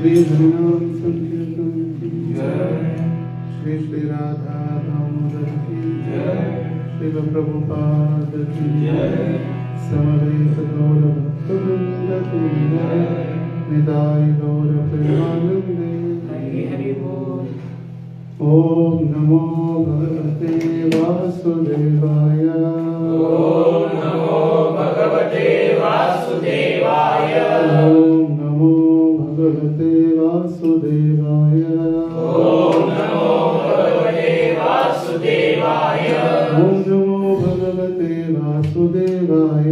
श्री हरिनाम संकीर्तन की जय। श्री श्री राधा दामोदर की जय। शिव प्रभुपाद की जय। समवेत गौर भक्तवृंद की जय। निताय गौर प्रेमानंदे हरि हरि बोल। ओम नमो भगवते वासुदेवाय। ओम नमो भगवते वासुदेवाय। ओम नमो भगवते वासुदेवाय। ओम नमो भगवते वासुदेवाय। ओम नमो भगवते वासुदेवाय।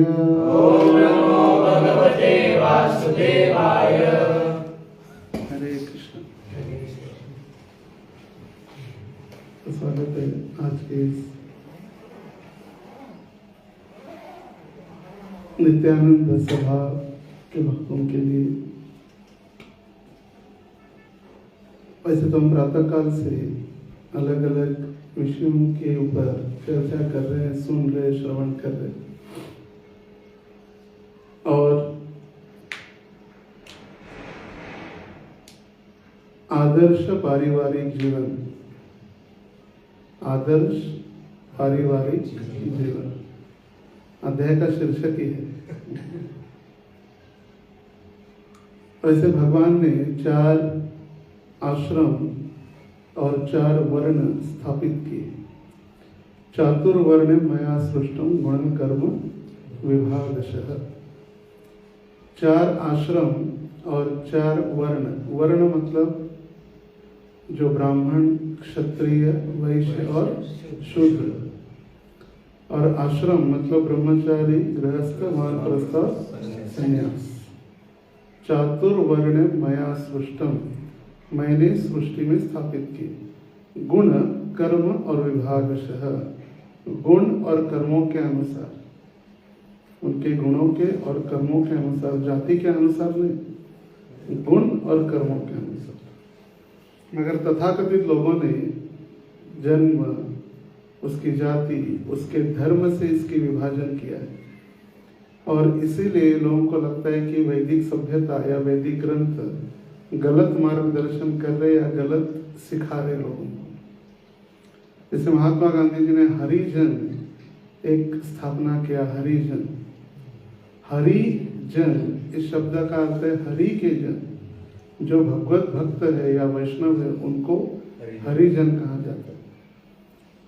ओम नमो भगवते वासुदेवाय। हरे कृष्ण। तो स्वागत है आज के इस नित्यानंद सभा के भक्तों के लिए। वैसे तो हम प्रातःकाल से अलग अलग विषयों के ऊपर चर्चा कर रहे हैं, सुन रहे, श्रवण कर रहे हैं। और आदर्श पारिवारिक जीवन, आदर्श पारिवारिक जीवन अध्याय का शीर्षक ही है। वैसे भगवान ने 4 आश्रम और 4 वर्ण स्थापित किए। चातुर्वर्ण मया सृष्टम गुण कर्म विभागशः। 4 आश्रम और 4 वर्ण। वर्ण मतलब जो ब्राह्मण, क्षत्रिय, वैश्य और शूद्र। और आश्रम मतलब ब्रह्मचारी, गृहस्थ, वानप्रस्थ, संन्यास। चातुर्वर्ण मया सृष्टम, मैंने सृष्टि में स्थापित की। गुण कर्म और विभागशः, गुण और कर्मों के अनुसार, उनके गुणों के और कर्मों के अनुसार, जाति के अनुसार नहीं, गुण और कर्मों के अनुसार। मगर तथाकथित लोगों ने जन्म, उसकी जाति, उसके धर्म से इसकी विभाजन किया है। और इसीलिए लोगों को लगता है कि वैदिक सभ्यता या वैदिक ग्रंथ गलत मार्गदर्शन कर रहे या गलत सिखा रहे लोगों को। जैसे महात्मा गांधी जी ने हरिजन एक स्थापना किया। हरिजन, हरिजन इस शब्द का अर्थ है हरि के जन। जो भगवत भक्त है या वैष्णव है उनको हरिजन कहा जाता है।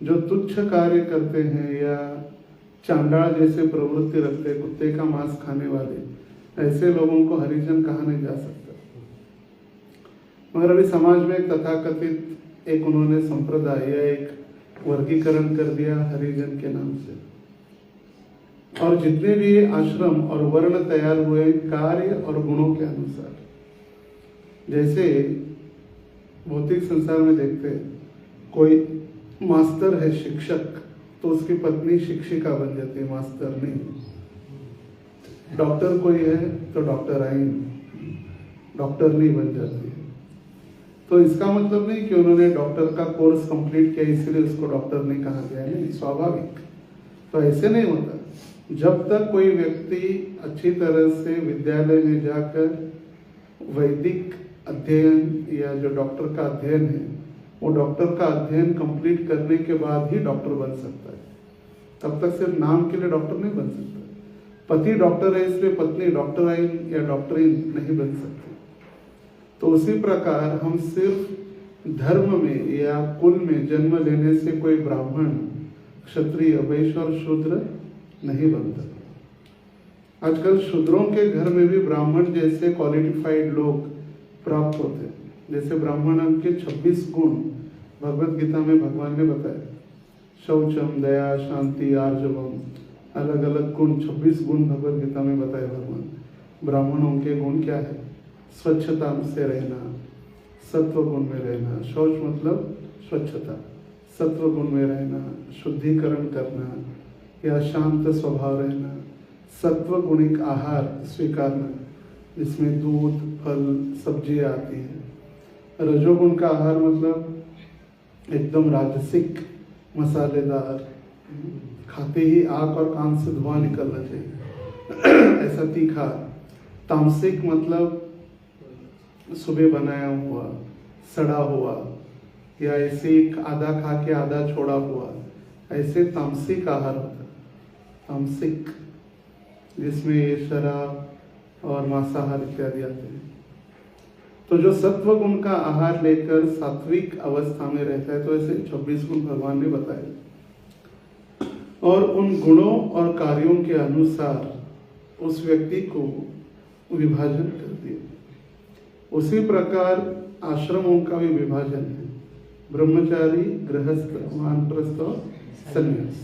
जो तुच्छ कार्य करते हैं या चांडाल जैसे प्रवृत्ति रखते हैं, कुत्ते का मांस खाने वाले, ऐसे लोगों को हरिजन कहा नहीं जा सकता। मगर अभी समाज में एक तथाकथित एक उन्होंने संप्रदाय या एक वर्गीकरण कर दिया हरिजन के नाम से। और जितने भी आश्रम और वर्ण तैयार हुए कार्य और गुणों के अनुसार। जैसे भौतिक संसार में देखते हैं, कोई मास्टर है, शिक्षक, तो उसकी पत्नी शिक्षिका बन जाती है, मास्टर नहीं। डॉक्टर कोई है तो डॉक्टर आइन, डॉक्टर नहीं बन जाती है। तो इसका मतलब नहीं कि उन्होंने डॉक्टर का कोर्स कंप्लीट किया इसलिए उसको डॉक्टर नहीं कहा गया, नहीं, स्वाभाविक। तो ऐसे नहीं होता। जब तक कोई व्यक्ति अच्छी तरह से विद्यालय में जाकर वैदिक अध्ययन या जो डॉक्टर का अध्ययन है, वो डॉक्टर का अध्ययन कंप्लीट करने के बाद ही डॉक्टर बन सकता है। तब तक सिर्फ नाम के लिए डॉक्टर नहीं बन सकता। पति डॉक्टर है इसलिए पत्नी डॉक्टराइन या डॉक्टरीन नहीं बन सकती। तो उसी प्रकार हम सिर्फ धर्म में या कुल में जन्म लेने से कोई ब्राह्मण, क्षत्रिय, वैश्य और शूद्र नहीं बनता। आजकल शूद्रों के घर में भी ब्राह्मण जैसे क्वालिफाइड लोग प्राप्त होते हैं। जैसे ब्राह्मण के 26 गुण भगवत गीता में भगवान ने बताया। शौचम, दया, शांति, आर्जवम, अलग अलग गुण, 26 गुण भगवत गीता में बताए भगवान। ब्राह्मणों के गुण क्या है? स्वच्छता से रहना, सत्व गुण में रहना। शौच मतलब स्वच्छता, सत्व गुण में रहना, शुद्धिकरण करना या शांत स्वभाव रहना, सत्व गुणिक आहार स्वीकारना जिसमें दूध, फल, सब्जियां आती हैं। रजोगुण का आहार मतलब एकदम राजसिक, मसालेदार, खाते ही आंख और कान से धुआं निकलना चाहिए, ऐसा तीखा। तामसिक मतलब सुबह बनाया हुआ, सड़ा हुआ, या ऐसे ही आधा खा के आधा छोड़ा हुआ, ऐसे तामसिक आहार होता है। तामसिक, जिसमें ये शराब और मांसाहार इत्यादि आते हैं। तो जो सत्व गुण का आहार लेकर सात्विक अवस्था में रहता है, तो ऐसे 26 गुण भगवान ने बताए और उन गुणों और कार्यों के अनुसार उस व्यक्ति को विभाजन कर दिया। उसी प्रकार आश्रमों का भी विभाजन है, ब्रह्मचारी, गृहस्थ, वानप्रस्थ और संन्यास।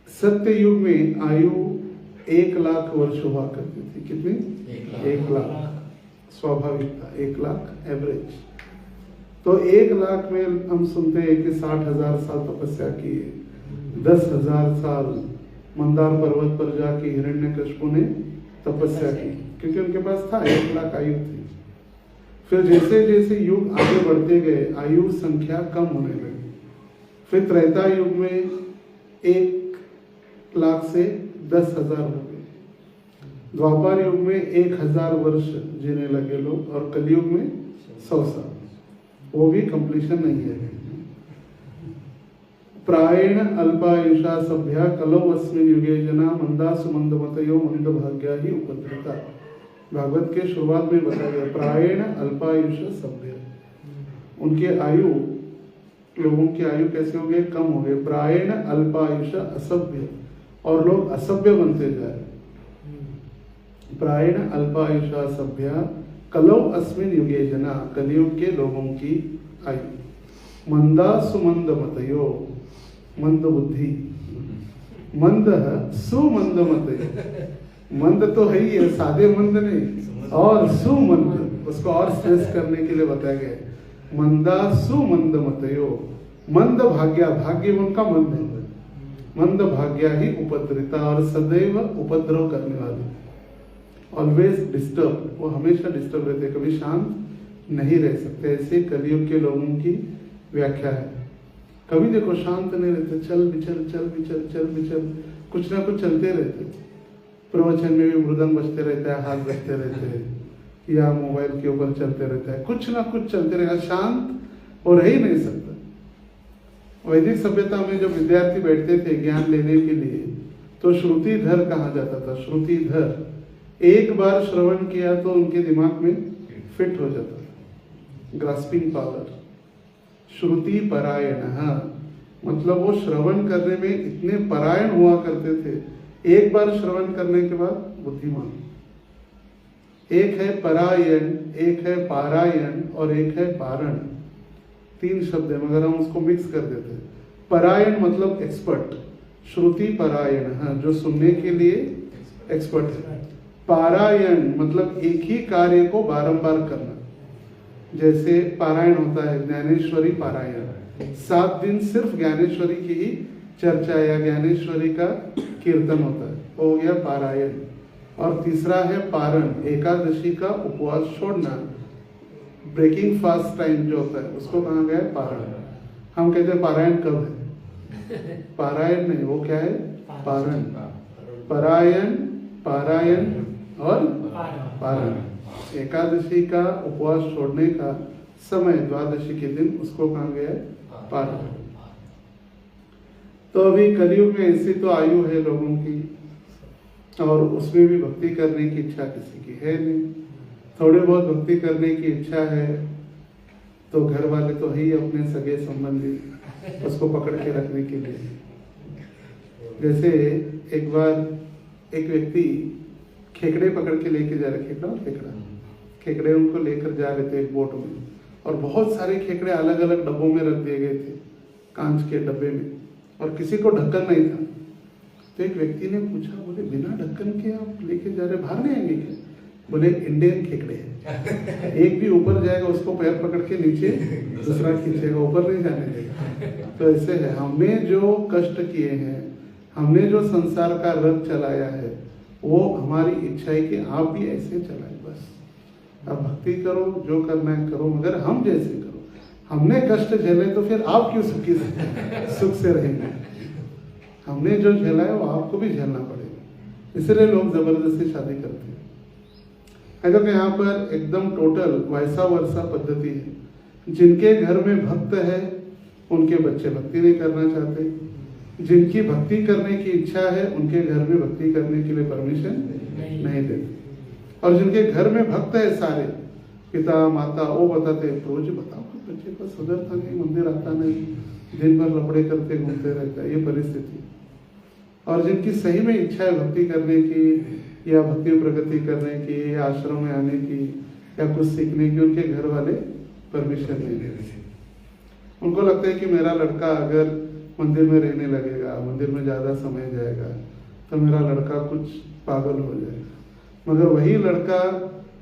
सत्य युग में आयु 1,00,000 वर्ष हुआ करती थी। कितनी? 1,00,000 स्वाभाविक था, 1,00,000 एवरेज। तो 1,00,000 में हम सुनते हैं कि 60,000 साल तपस्या किए, 10,000 साल मंदार पर्वत पर जाके हिरण्यकशिपु ने तपस्या की, क्योंकि उनके पास था 1,00,000 आयु थी। फिर जैसे जैसे युग आगे बढ़ते गए, आयु संख्या कम होने लगी। फिर त्रेता युग में 1,00,000 से 10,000 हो गए। द्वापर युग में 1,000 वर्ष जीने लगे लोग, और कलयुग में 100 साल। वो भी कंप्लीशन नहीं है। प्रायेण अल्पायुषा सभ्या कलौ अस्मिन् युगे जना मंदा सुमंदमतयो मंद भाग्या ही उपद्रता। भागवत के शुरुआत में बताया गया, प्रायेण अल्पायुष सभ्य, उनके आयु, लोगों की आयु कैसे हो गए? कम हो गए। प्रायेण अल्पायुष असभ्य, और लोग असभ्य बनते जा रहे। प्रायेण अल्पायुषा सभ्या कलौ अस्मिन् युगे जना, कलयुग के लोगों की आयु मंदा सुमंद मतयो, मंद बुद्धि, मंद सुमंद मतयो। मंद तो है ही है, सादे मंद नहीं, और सुमंद, उसको और स्ट्रेस करने के लिए बताया गया। मंदा सुमंद मतयो, मंद भाग्या, भाग्य उनका मंद है, मंद भाग्या ही उपद्रिता, और सदैव उपद्रव करने वाले, ऑलवेज डिस्टर्ब, वो हमेशा डिस्टर्ब रहते, कभी शांत नहीं रह सकते। ऐसे कलयुग के लोगों की व्याख्या है। कभी देखो शांत नहीं रहते, चल विचल चल विचल चल विचल, कुछ ना कुछ चलते रहते। प्रवचन में भी मृदंग बजते रहता है, हाथ बजते रहते हैं, या मोबाइल के ऊपर चलते रहता है, कुछ ना कुछ चलते रहेगा, शांत हो रह ही नहीं सकता। वैदिक सभ्यता में जब विद्यार्थी बैठते थे ज्ञान लेने के लिए, तो श्रुतिधर कहा जाता था। श्रुतिधर, एक बार श्रवण किया तो उनके दिमाग में फिट हो जाता था, ग्रास्पिंग पावर। श्रुति परायण, मतलब वो श्रवण करने में इतने परायण हुआ करते थे, एक बार श्रवण करने के बाद बुद्धिमान। एक है परायण, एक है पारायण, और एक है पारण। 3 शब्द है, मगर हम उसको मिक्स कर देते हैं। परायण मतलब एक्सपर्ट, श्रुति परायण, जो सुनने के लिए एक्सपर्ट है। पारायण मतलब एक ही कार्य को बारंबार करना, जैसे पारायण होता है, ज्ञानेश्वरी पारायण, 7 दिन सिर्फ ज्ञानेश्वरी की ही चर्चा या ज्ञानेश्वरी का कीर्तन होता है, हो गया पारायण। और तीसरा है पारण, एकादशी का उपवास छोड़ना, ब्रेकिंग फास्ट टाइम जो होता है, उसको कहा गया है पारण। हम कहते हैं पारायण कब है, पारायण नहीं, वो क्या है? पारण। परायण, पारायण और पारण। एकादशी का उपवास छोड़ने का समय, द्वादशी के दिन, उसको कहा गया है पारण। तो अभी कलयुग में ऐसी तो आयु है लोगों की, और उसमें भी भक्ति करने की इच्छा किसी की है नहीं। थोड़े बहुत भक्ति करने की इच्छा है तो घर वाले तो ही अपने सगे संबंधी उसको पकड़ के रखने के लिए। जैसे एक बार एक व्यक्ति खेकड़े पकड़ के लेके जा रहे, खेकड़े उनको लेकर जा रहे थे एक बोट में, और बहुत सारे खेकड़े अलग अलग डब्बों में रख दिए गए थे, कांच के डब्बे में, और किसी को ढक्कन नहीं था। तो एक व्यक्ति ने पूछा, बोले बिना ढक्कन के आप लेके जा रहे, बाहर नहीं आएंगे क्या? बोले इंडियन खेकड़े हैं, एक भी ऊपर जाएगा उसको पैर पकड़ के नीचे दूसरा खींचेगा, ऊपर नहीं जाने देगा। तो ऐसे है, हमने जो कष्ट किए हैं, हमने जो संसार का रथ चलाया है, वो हमारी इच्छा है कि आप भी ऐसे चलाए। बस आप भक्ति करो, जो करना है करो, मगर हम जैसे करो। हमने कष्ट झेले तो फिर आप क्यों सुख से रहेंगे? हमने जो झेला है वो आपको भी झेलना पड़ेगा। इसलिए लोग जबरदस्ती शादी करते हैं। है तो यहाँ पर एकदम टोटल वैसा वर्षा पद्धति है। जिनके घर में भक्त है उनके बच्चे भक्ति नहीं करना चाहते, जिनकी भक्ति करने की इच्छा है उनके घर में भक्ति करने के लिए परमिशन नहीं देते, और जिनके घर में भक्त है सारे पिता माता वो बताते रोज बताओ बच्चे को सुधरता नहीं, मंदिर आता नहीं, दिन भर लपड़े करते घूमते रहता है, ये परिस्थिति। और जिनकी सही में इच्छा है भक्ति करने की या भक्ति प्रगति करने की या आश्रम में आने की या कुछ सीखने की, उनके घर वाले परमिशन नहीं दे रहे। उनको लगता है कि मेरा लड़का अगर मंदिर में रहने लगेगा, मंदिर में ज़्यादा समय जाएगा तो मेरा लड़का कुछ पागल हो जाएगा। मगर वही लड़का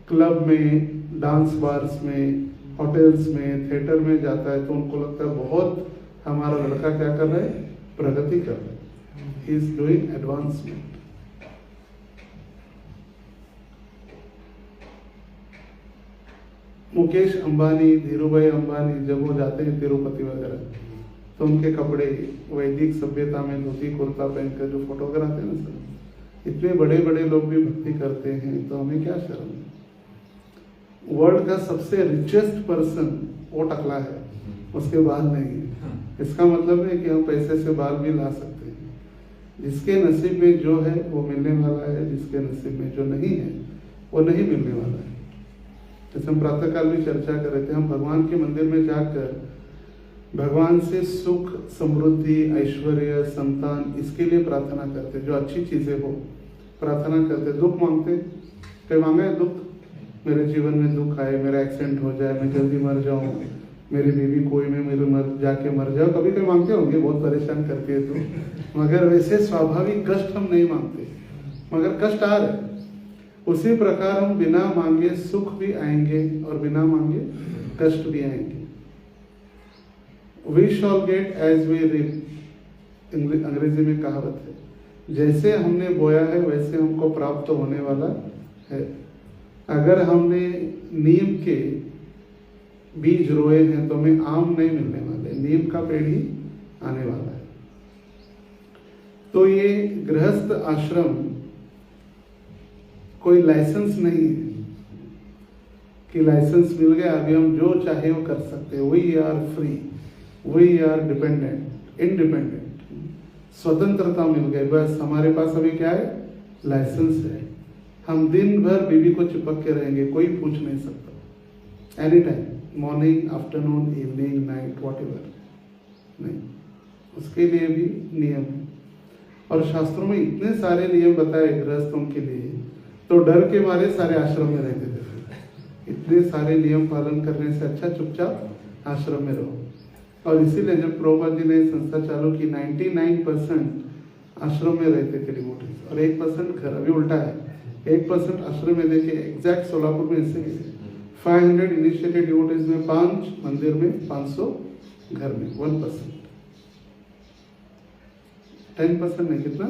क्लब में, डांस बार्स में, होटल्स में, थिएटर में जाता है तो उनको लगता है बहुत हमारा लड़का क्या कर रहा है, प्रगति कर रहा है, he is doing advancement. Mukesh Ambani, Dhirubhai Ambani जब वो जाते हैं तिरुपति वगैरह तो उनके कपड़े वैदिक सभ्यता में धोती कुर्ता पहनकर जो फोटोग्राफ है ना सर, इतने बड़े बड़े लोग भी भक्ति करते हैं तो हमें क्या शर्म है। वर्ल्ड का सबसे रिचेस्ट पर्सन वो टकला है, उसके बाल नहीं है। इसका मतलब है कि हम पैसे से बाल भी ला सकते हैं। जिसके नसीब में जो है वो मिलने वाला है, जिसके नसीब में जो नहीं है वो नहीं मिलने वाला है। जैसे हम प्रातःकाल भी चर्चा कर रहे थे, हम भगवान के मंदिर में जाकर भगवान से सुख, समृद्धि, ऐश्वर्य, संतान इसके लिए प्रार्थना करते, जो अच्छी चीजें हो प्रार्थना करते। दुख मांगते, कहीं मांगा है दुख, मेरे जीवन में दुख आए, मेरा एक्सीडेंट हो जाए, मैं जल्दी मर जाऊं, मेरी बीवी कोई में मेरे जाके मर जाओ, कभी कभी मांगते होंगे, बहुत परेशान करती है तो। मगर वैसे स्वाभाविक कष्ट हम नहीं मांगते, मगर कष्ट आ रहे। उसी प्रकार हम बिना मांगे सुख भी आएंगे और बिना मांगे कष्ट भी आएंगे। We shall get as we reap, अंग्रेजी में कहावत है, जैसे हमने बोया है वैसे हमको प्राप्त होने वाला है। अगर हमने नीम के बीज रोए हैं तो हमें आम नहीं मिलने वाले, नीम का पेड़ ही आने वाला है। तो ये गृहस्थ आश्रम कोई लाइसेंस नहीं है कि लाइसेंस मिल गया अभी हम जो चाहे वो कर सकते हैं। We are free, we are dependent, independent, स्वतंत्रता मिल गई। बस हमारे पास अभी क्या है, लाइसेंस है। हम दिन भर बीवी को चिपक के रहेंगे, कोई पूछ नहीं सकता। Any time, morning, afternoon, evening, night, whatever, नहीं, उसके लिए भी नियम है। और शास्त्रों में इतने सारे नियम बताए गृहस्थों के लिए, तो डर के मारे सारे आश्रम में रहते थे। इतने सारे नियम पालन करने से अच्छा चुपचाप आश्रम में रहो। और इसीलिए जब प्रभुपाद जी ने संस्था चालू की, 99% आश्रम में रहते थे डिवोटीज और 1% घर। अभी उल्टा है, 1% आश्रम में। देखिए एग्जैक्ट सोलापुर में ऐसे 500 इनिशिएटेड डिवोटीज में 5 मंदिर में, 500 घर में, 1%। 10% नहीं, कितना,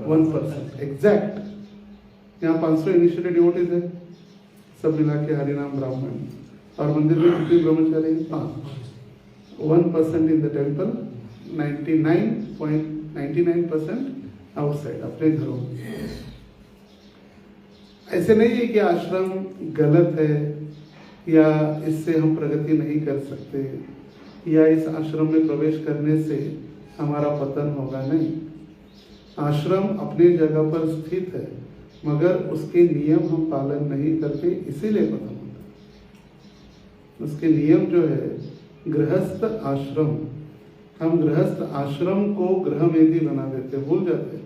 1% एग्जैक्ट। यहाँ 500 इनिशिएटेड डिवोटीज है, सब मिला के हरिनाम ब्राह्मण, और मंदिर में कितने ब्रह्मचारी, 5। 1% इन द टेम्पल, 99% आउटसाइड, अपने घरों में। ऐसे नहीं है कि आश्रम गलत है या इससे हम प्रगति नहीं कर सकते या इस आश्रम में प्रवेश करने से हमारा पतन होगा, नहीं। आश्रम अपनी जगह पर स्थित है मगर उसके नियम हम पालन नहीं करते, इसीलिए पतन होता है। उसके नियम जो है, गृहस्थ आश्रम, हम गृहस्थ आश्रम को गृह में भी बना देते, भूल जाते।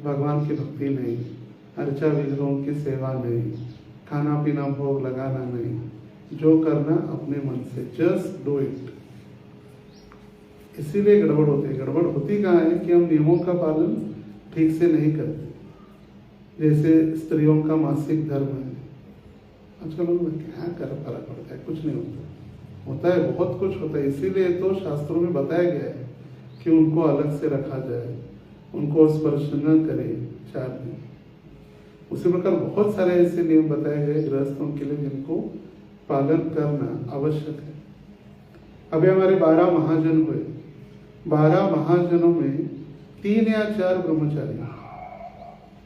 भगवान की भक्ति नहीं, अर्चा विग्रहों की सेवा नहीं, खाना पीना भोग लगाना नहीं, जो करना अपने मन से, जस्ट डू इट। इसीलिए गड़बड़ होती है। गड़बड़ होती कहाँ है कि हम नियमों का पालन ठीक से नहीं करते। जैसे स्त्रियों का मासिक धर्म है, आजकल लोग क्या कर फर्क पड़ता है, कुछ नहीं होता है, बहुत कुछ होता है। इसीलिए तो शास्त्रों में बताया गया है कि उनको अलग से रखा जाए, उनको स्पर्श न करे 4 दिन। उसी प्रकार बहुत सारे ऐसे नियम बताए गए गृहस्थों के लिए जिनको पालन करना आवश्यक है। अभी हमारे 12 महाजन हुए, 12 महाजनों में 3 या 4 ब्रह्मचारी,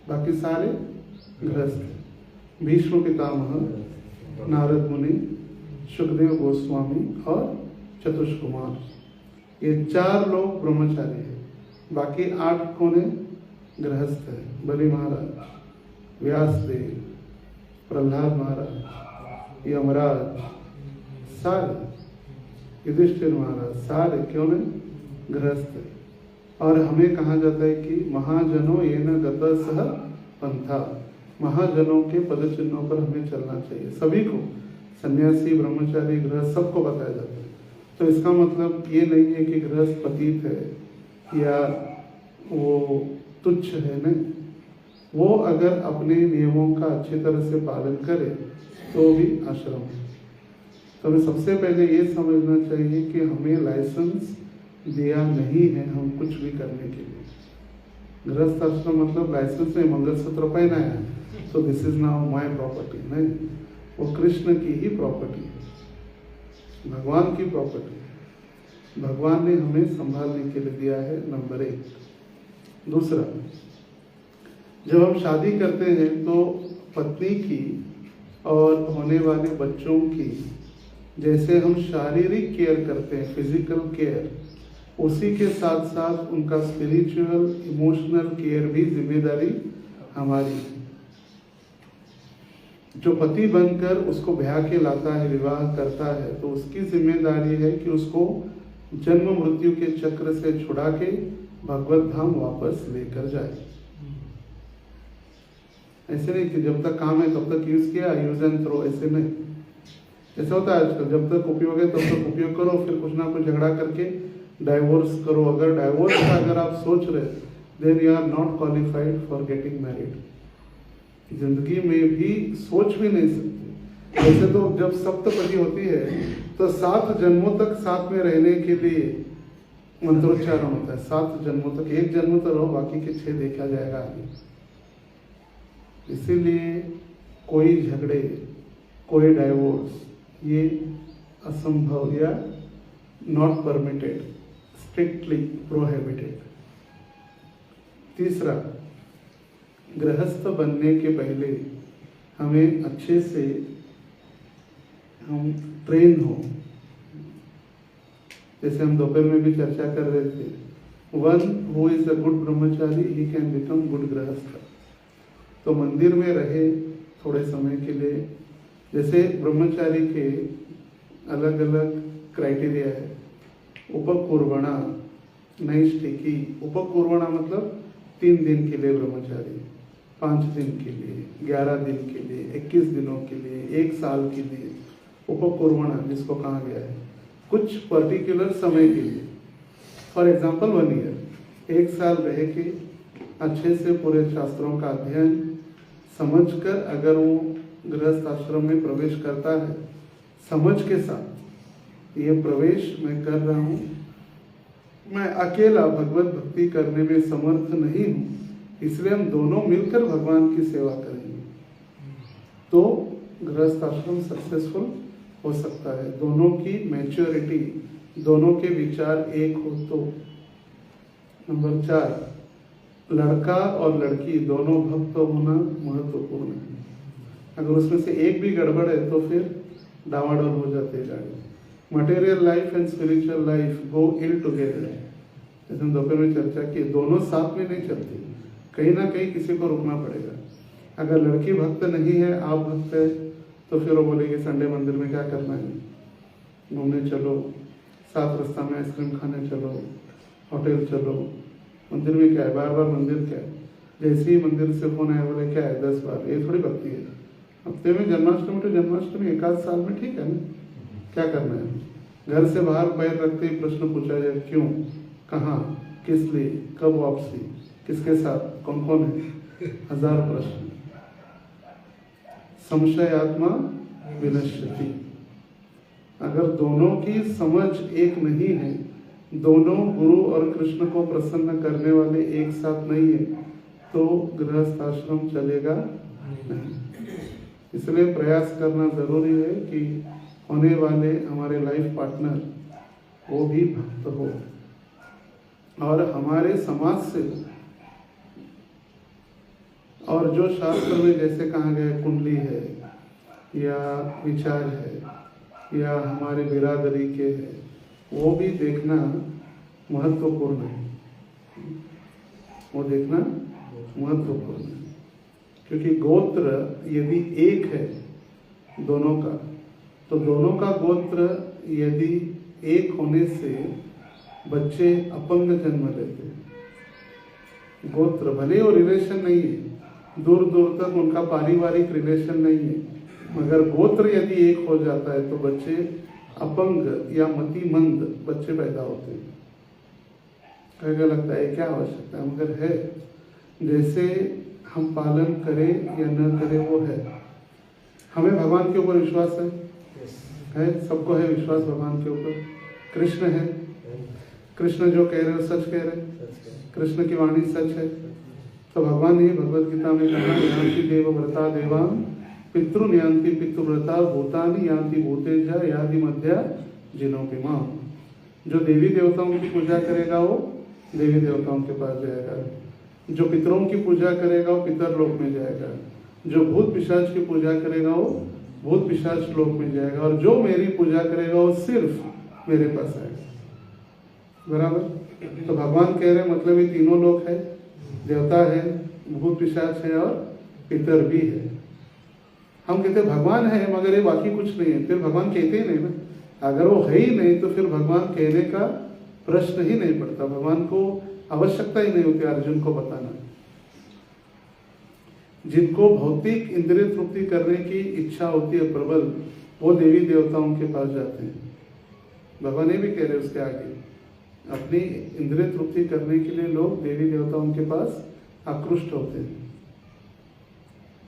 बाकी सारे गृहस्थ। भीष्म पितामह, नारद मुनि, सुखदेव गोस्वामी और चतुष्कुमार, ये 4 लोग ब्रह्मचारी हैं। बाकी 8 कौन है? गृहस्थ है। बलि महाराज, व्यासदेव, प्रहलाद महाराज, यमराज, सारे, युधिष्ठिर महाराज, सारे क्यों है? गृहस्थ है। और हमें कहा जाता है कि महाजनों ये न गत सह पंथा, महाजनों के पद चिन्हों पर हमें चलना चाहिए। सभी को, सन्यासी, ब्रह्मचारी, गृहस्थ, सबको बताया जाता है। तो इसका मतलब ये नहीं है कि गृहस्थ पतित है या वो तुच्छ है, नहीं। वो अगर अपने नियमों का अच्छी तरह से पालन करे तो भी आश्रम है। तो हमें सबसे पहले ये समझना चाहिए कि हमें लाइसेंस दिया नहीं है हम कुछ भी करने के लिए। गृहस्थ आश्रम मतलब लाइसेंस नहीं, मंगलसूत्र पहना है तो this is now my property, नहीं, वो कृष्ण की ही प्रॉपर्टी है, भगवान की प्रॉपर्टी है। भगवान ने हमें संभालने के लिए दिया है, नंबर 1। दूसरा, जब हम शादी करते हैं तो पत्नी की और होने वाले बच्चों की जैसे हम शारीरिक केयर करते हैं, फिजिकल केयर, उसी के साथ साथ उनका स्पिरिचुअल, इमोशनल केयर भी जिम्मेदारी हमारी है। जो पति बनकर उसको ब्याह के लाता है, विवाह करता है, तो उसकी जिम्मेदारी है कि उसको जन्म मृत्यु के चक्र से छुड़ा के भगवत धाम वापस लेकर जाए। ऐसे नहीं कि जब तक काम है तब तक यूज किया, यूज एंड थ्रो, ऐसे नहीं। ऐसा होता है आजकल, जब तक उपयोग है तब तक उपयोग करो, फिर कुछ ना कुछ झगड़ा करके डाइवोर्स करो। अगर डाइवोर्स का अगर आप सोच रहे then you are not qualified for getting married. जिंदगी में भी सोच भी नहीं सकते। वैसे तो जब सप्तपदी होती है तो 7 जन्मों तक साथ में रहने के लिए मंत्रोच्चारण होता है। 7 जन्मों तक, 1 जन्म तो रहो, बाकी के 6 देखा जाएगा आगे। इसीलिए कोई झगड़े, कोई डाइवोर्स, ये असंभव या नॉट परमिटेड, स्ट्रिक्टली प्रोहिबिटेड। तीसरा, गृहस्थ बनने के पहले हमें अच्छे से हम ट्रेन हो। जैसे हम दोपहर में भी चर्चा कर रहे थे, one who is a good Brahmachari he can become good गृहस्थ। तो मंदिर में रहे थोड़े समय के लिए, जैसे ब्रह्मचारी के अलग अलग क्राइटेरिया है। उपपूर्वणा, नैष्ठिकी। उपपूर्वणा मतलब 3 दिन के लिए ब्रह्मचारी, 5 दिन के लिए, 11 दिन के लिए, 21 दिनों के लिए, 1 साल के लिए। उपपूर्वणा जिसको कहा गया है कुछ पर्टिकुलर समय के लिए, फॉर एग्जाम्पल 1 ईयर, 1 साल रह के अच्छे से पूरे शास्त्रों का अध्ययन समझकर अगर वो गृहस्थ आश्रम में प्रवेश करता है, समझ के साथ ये प्रवेश मैं कर रहा हूँ, मैं अकेला भगवत भक्ति करने में समर्थ नहीं हूँ, इसलिए हम दोनों मिलकर भगवान की सेवा करेंगे, तो गृहस्थ आश्रम सक्सेसफुल हो सकता है। दोनों की मैच्योरिटी, दोनों के विचार एक हो तो। नंबर 4, लड़का और लड़की दोनों भक्त होना महत्वपूर्ण है। अगर उसमें से एक भी गड़बड़ है तो फिर डावाडोल हो जाते हैं गाड़ी। Material life and spiritual life go ill together. जैसे हम दोपहर में चर्चा की, दोनों साथ में नहीं चलती, कहीं ना कहीं किसी को रुकना पड़ेगा। अगर लड़की भक्त नहीं है, आप भक्त है, तो फिर वो बोलेगी संडे मंदिर में क्या करना है, घूमने चलो, साथ रास्ता में आइसक्रीम खाने चलो, होटल चलो। मंदिर में क्या है, बार बार मंदिर क्या है। जैसे ही मंदिर से फोन आया, बोले क्या है 10 बार, ये थोड़ी भक्ति है। हफ्ते में जन्माष्टमी तो जन्माष्टमी, 1 आध साल में ठीक है ना, क्या करना है। घर से बाहर पैर रखते ही प्रश्न पूछा जाए, क्यों, कहाँ, किस लिए, कब वापसी, किसके साथ, कौन कौन है, 1000 प्रश्न। संशयात्मा विनश्यति। अगर दोनों की समझ एक नहीं है, दोनों गुरु और कृष्ण को प्रसन्न करने वाले एक साथ नहीं है, तो गृहस्थ आश्रम चलेगा नहीं। इसलिए प्रयास करना जरूरी है कि होने वाले हमारे लाइफ पार्टनर वो भी भक्त हो और हमारे समाज से, और जो शास्त्र में जैसे कहा गया कुंडली है या विचार है या हमारे बिरादरी के है, वो भी देखना महत्वपूर्ण है। वो देखना महत्वपूर्ण है, क्योंकि गोत्र यदि एक है दोनों का, तो दोनों का गोत्र यदि एक होने से बच्चे अपंग जन्म लेते हैं। गोत्र भले वो रिलेशन नहीं है, दूर दूर तक उनका पारिवारिक रिलेशन नहीं है, मगर गोत्र यदि एक हो जाता है तो बच्चे अपंग या मतिमंद बच्चे पैदा होते हैं। क्या लगता है क्या आवश्यकता है, मगर है। जैसे हम पालन करें या न करें वो है। हमें भगवान के ऊपर विश्वास है, सबको है विश्वास भगवान के ऊपर। कृष्ण है, कृष्ण जो कह रहे हो सच कह रहे, कृष्ण की वाणी सच है। तो भगवान ने भगवत गीता में कहा, यान्ति देव व्रता देवाम पितृ यान्ति पितृव्रता भूतानि यान्ति भूतेजा यादि मध्या जिनोपिमा। जो देवी देवताओं की पूजा करेगा वो देवी देवताओं के पास जाएगा, जो पितरों की पूजा करेगा वो पितर लोक में जाएगा, जो भूत पिशाच की पूजा करेगा वो भूत पिशाच लोक में जाएगा, और जो मेरी पूजा करेगा वो सिर्फ मेरे पास आएगा। बराबर। तो भगवान कह रहे मतलब ये तीनों लोक है, देवता है, भूत पिशाच है और पितर भी है। हम कहते भगवान है मगर ये बाकी कुछ नहीं है, फिर भगवान कहते ही नहीं ना। अगर वो है ही नहीं तो फिर भगवान कहने का प्रश्न ही नहीं पड़ता, भगवान को आवश्यकता ही नहीं होती अर्जुन को बताना। जिनको भौतिक इंद्रिय तृप्ति करने की इच्छा होती है प्रबल, वो देवी देवताओं के पास जाते हैं। भगवान ये भी कह रहे उसके आगे, अपनी इंद्रिय तृप्ति करने के लिए लोग देवी देवताओं के पास आकृष्ट होते हैं।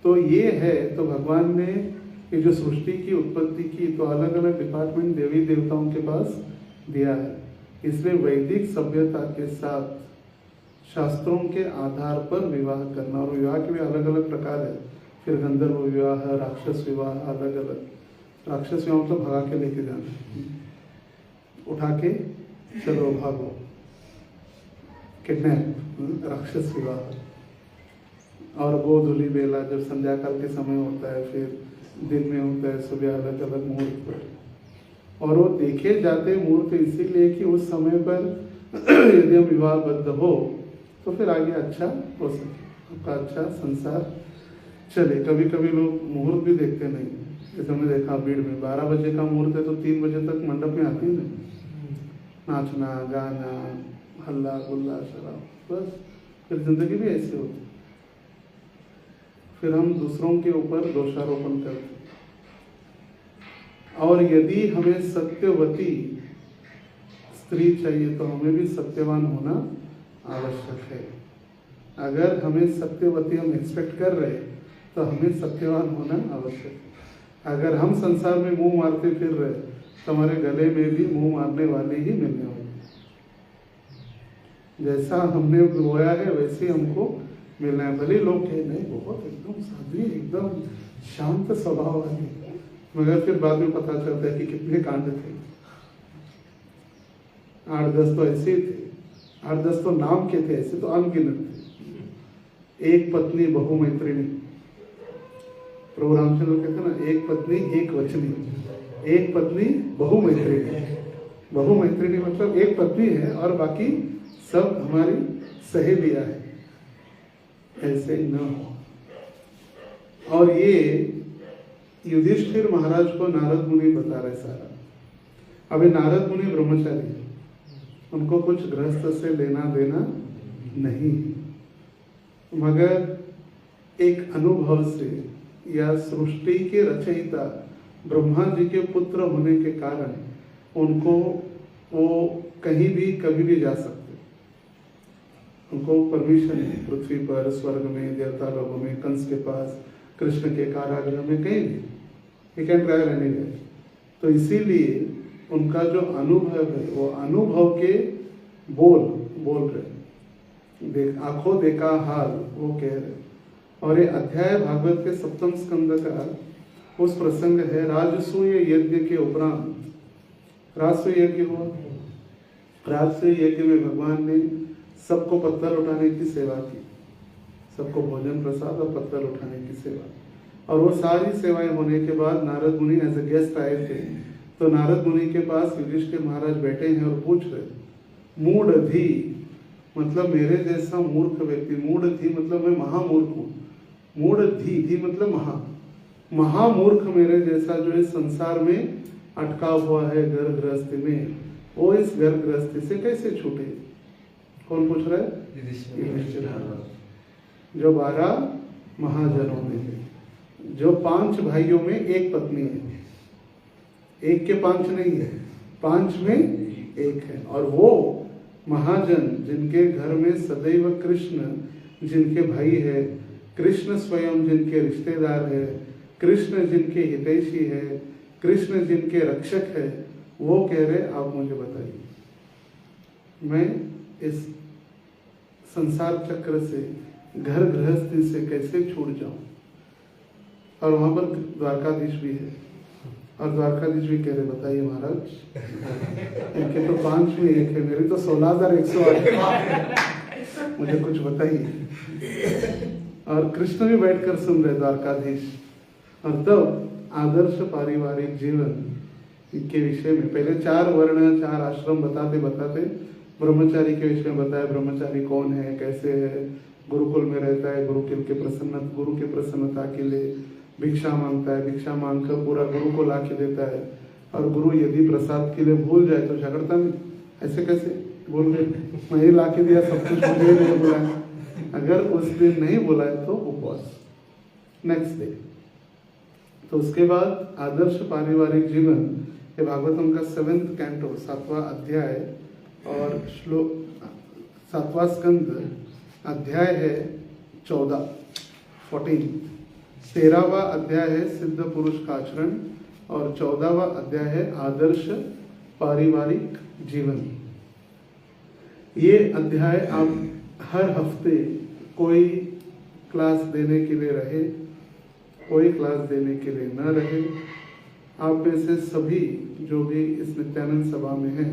तो ये है, तो भगवान ने ये जो सृष्टि की उत्पत्ति की तो अलग अलग डिपार्टमेंट देवी देवताओं के पास दिया है। इसलिए वैदिक सभ्यता के साथ शास्त्रों के आधार पर विवाह करना, और विवाह के भी अलग अलग प्रकार है। फिर गंधर्व विवाह, राक्षस विवाह, अलग अलग। राक्षस विवाह तो भगा के लेके जाना, उठा के चलो भागो, किडनैप, राक्षस विवाह। और वो धुली बेला जब संध्या काल के समय होता है, फिर दिन में होता है, सुबह अलग अलग मुहूर्त पर। और वो देखे जाते मुहूर्त इसीलिए कि उस समय पर यदि हम विवाहबद्ध हो तो फिर आगे अच्छा हो सके, आपका अच्छा संसार चले। कभी कभी लोग मुहूर्त भी देखते नहीं, जैसे हमने देखा भीड़ में 12 बजे का मुहूर्त है तो 3 बजे तक मंडप में आती है, नाचना गाना हल्ला गुल्ला शराब, बस फिर जिंदगी भी ऐसी होती। फिर हम दूसरों के ऊपर दोषारोपण करते। और यदि हमें सत्यवती स्त्री चाहिए तो हमें भी सत्यवान होना आवश्यक है। अगर हमें सत्यवती हम एक्सपेक्ट कर रहे तो हमें सत्यवान होना आवश्यक है। अगर हम संसार में मुंह मारते फिर रहे तो हमारे गले में भी मुंह मारने वाले ही मिलने वाले। जैसा हमने रोया है वैसे ही हमको मिलना है। भले लोग कहे नहीं बहुत एकदम साधी, एकदम शांत स्वभाव वाली, मगर फिर बाद में पता चलता है कि कितने कांड थे। 8-10 तो ऐसे ही थे, 8-10 तो नाम के थे, ऐसे तो अनगिनत थे। एक पत्नी बहुमैत्रिणी, प्रभु रामचंद्र कहते ना, एक पत्नी एक वचनी, एक पत्नी बहुमैत्रिणी। बहुमैत्रिणी मतलब एक पत्नी है और बाकी सब हमारी सहेलियां हैं, ऐसे न हो। और ये युधिष्ठिर महाराज को नारद मुनि बता रहे सारा। अभी नारद मुनि ब्रह्मचारी, उनको कुछ गृहस्थ से लेना देना नहीं, मगर एक अनुभव से या सृष्टि के रचयिता ब्रह्मा जी के पुत्र होने के कारण उनको वो कहीं भी कभी भी जा सकते, उनको परमिशन है पृथ्वी पर, स्वर्ग में, देवता लोगों में, कंस के पास, कृष्ण के कारागृह में, कहीं भी ही कैन ट्रैवल एनीवेयर। तो इसीलिए उनका जो अनुभव है वो अनुभव के बोल रहे, आंखों देखा हाल वो कह रहे। और ये अध्याय भागवत के 7वें स्कंद का उस प्रसंग है राजसूय यज्ञ के उपरांत। राजसूय यज्ञ हुआ, राजसूय यज्ञ में भगवान ने सबको पत्थर उठाने की सेवा की, सबको भोजन प्रसाद और पत्तल उठाने की सेवा। और वो सारी सेवाएं होने के बाद नारद मुनि एज ए गेस्ट आए थे, तो नारद मुनि के पास युधिष्ठिर महाराज बैठे हैं और पूछ रहे, मूढ़धि मतलब मेरे जैसा मूर्ख व्यक्ति, मूढ़धि मतलब मैं महामूर्ख हूँ, मूढ़धि धी मतलब महामूर्ख मेरे जैसा जो इस संसार में अटका हुआ है घर गृहस्थी में, वो इस घर गृहस्थी से कैसे छूटे? कौन पूछ रहा है? युधिष्ठिर। जो 12 महाजनों में है, जो 5 भाइयों में एक पत्नी है, एक के 5 नहीं है, 5 में एक है। और वो महाजन जिनके घर में सदैव कृष्ण जिनके भाई है, कृष्ण स्वयं जिनके रिश्तेदार है, कृष्ण जिनके हितैषी है, कृष्ण जिनके रक्षक है, वो कह रहे आप मुझे बताइए मैं इस संसार चक्र से, घर गृहस्थी से कैसे छूट जाऊं? और वहां पर द्वारकाधीश भी है, और द्वारकाधीश भी कह रहे बताइए महाराज, इनके तो 5 में एक है, मेरी तो 16,108 है, मुझे कुछ बताइए। और कृष्ण भी बैठकर सुन रहे द्वारकाधीश। और तब आदर्श पारिवारिक जीवन के विषय में पहले 4 वर्ण 4 आश्रम बताते बताते ब्रह्मचारी के विषय में बताया, ब्रह्मचारी कौन है, कैसे है, गुरुकुल में रहता है, गुरु के प्रसन्नता के लिए भिक्षा मांगता है, भिक्षा मांगकर पूरा गुरु को ला के देता है, और गुरु यदि प्रसाद के लिए भूल जाए तो झगड़ता नहीं, ऐसे कैसे बोल गए, मैं ही ला के दिया सब कुछ, मुझे ही नहीं बुलाया। अगर उस दिन नहीं बुलाए तो उपवास नेक्स्ट डे। तो उसके बाद आदर्श पारिवारिक जीवन, ये भागवतम का 7th कैंटो 7वां अध्याय और श्लोक 7वां स्कंद अध्याय है 14 13वां अध्याय है सिद्ध पुरुष का आचरण, और 14वां अध्याय है आदर्श पारिवारिक जीवन। ये अध्याय आप हर हफ्ते कोई क्लास देने के लिए रहे, कोई क्लास देने के लिए न रहे, आप में से सभी जो भी इस नित्यानंद सभा में हैं,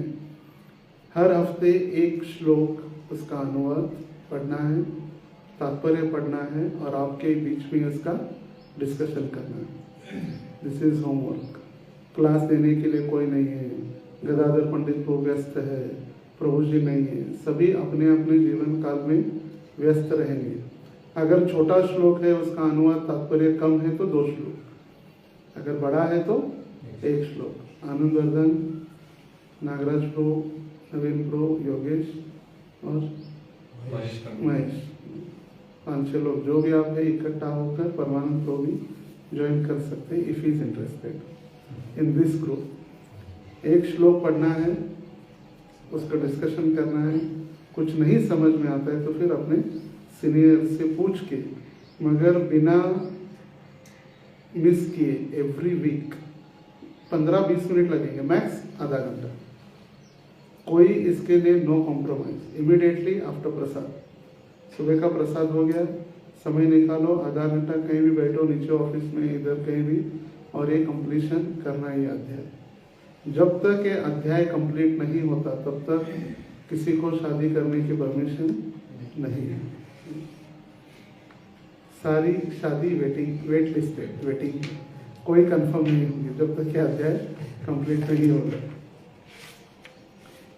हर हफ्ते एक श्लोक उसका अनुवाद पढ़ना है, तात्पर्य पढ़ना है, और आपके बीच में उसका डिस्कशन करना है। This is homework. क्लास देने के लिए कोई नहीं है, गदाधर पंडित को व्यस्त है, प्रभु जी नहीं है, सभी अपने अपने जीवन काल में व्यस्त रहेंगे। अगर छोटा श्लोक है उसका अनुवाद तात्पर्य कम है तो 2 श्लोक, अगर बड़ा है तो 1 श्लोक। आनंद वर्धन, नागराज प्रो, नवीन प्रो, योगेश और महेश, 5-6 लोग जो भी आप है इकट्ठा होकर परमानंद प्रो भी ज्वाइन कर सकते हैं if is interested in this group. 1 श्लोक पढ़ना है, उसका डिस्कशन करना है, कुछ नहीं समझ में आता है तो फिर अपने सीनियर से पूछ के, मगर बिना मिस किए एवरी वीक 15-20 मिनट लगेंगे, मैक्स आधा घंटा, कोई इसके लिए नो कॉम्प्रोमाइज। इमीडिएटली आफ्टर प्रसाद, सुबह का प्रसाद हो गया, समय निकालो, आधा घंटा कहीं भी बैठो, नीचे ऑफिस में, इधर कहीं भी, और ये कंप्लीशन करना ही अध्याय। जब तक ये अध्याय कंप्लीट नहीं होता तब तक किसी को शादी करने की परमिशन नहीं है। सारी शादी वेट लिस्टेड, वेटिंग, कोई कंफर्म नहीं होगी जब तक ये अध्याय कंप्लीट नहीं होगा।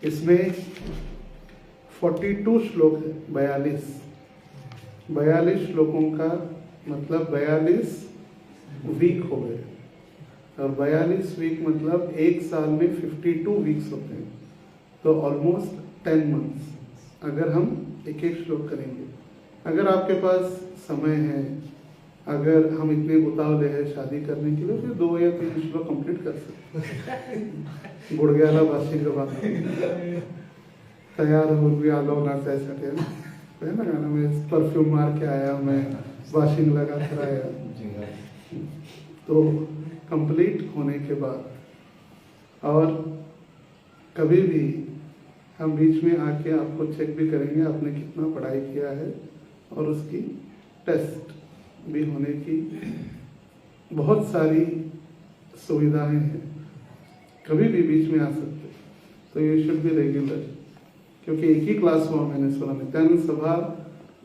इसमें 42 श्लोक है, 42 श्लोकों का मतलब 42 वीक हो गए, और 42 वीक मतलब 1 साल में 52 वीक्स होते हैं, तो ऑलमोस्ट 10 मंथ्स अगर हम एक श्लोक करेंगे। अगर आपके पास समय है, अगर हम इतने उतावले हैं शादी करने के लिए, फिर 2 या 3 श्लोक कंप्लीट कर सकते। गुड़ग्याला बासी का बात तैयार हो गया, आलो ना त्यासाठी है ना गाना में, परफ्यूम मार के आया मैं, वाशिंग लगा कर आया। तो कंप्लीट होने के बाद, और कभी भी हम बीच में आके आपको चेक भी करेंगे आपने कितना पढ़ाई किया है, और उसकी टेस्ट भी होने की बहुत सारी सुविधाएं हैं, कभी भी बीच में आ सकते। तो ये शुड बी रेगुलर, क्योंकि एक ही क्लास हुआ, मैंने सुना नित्यानंद सभा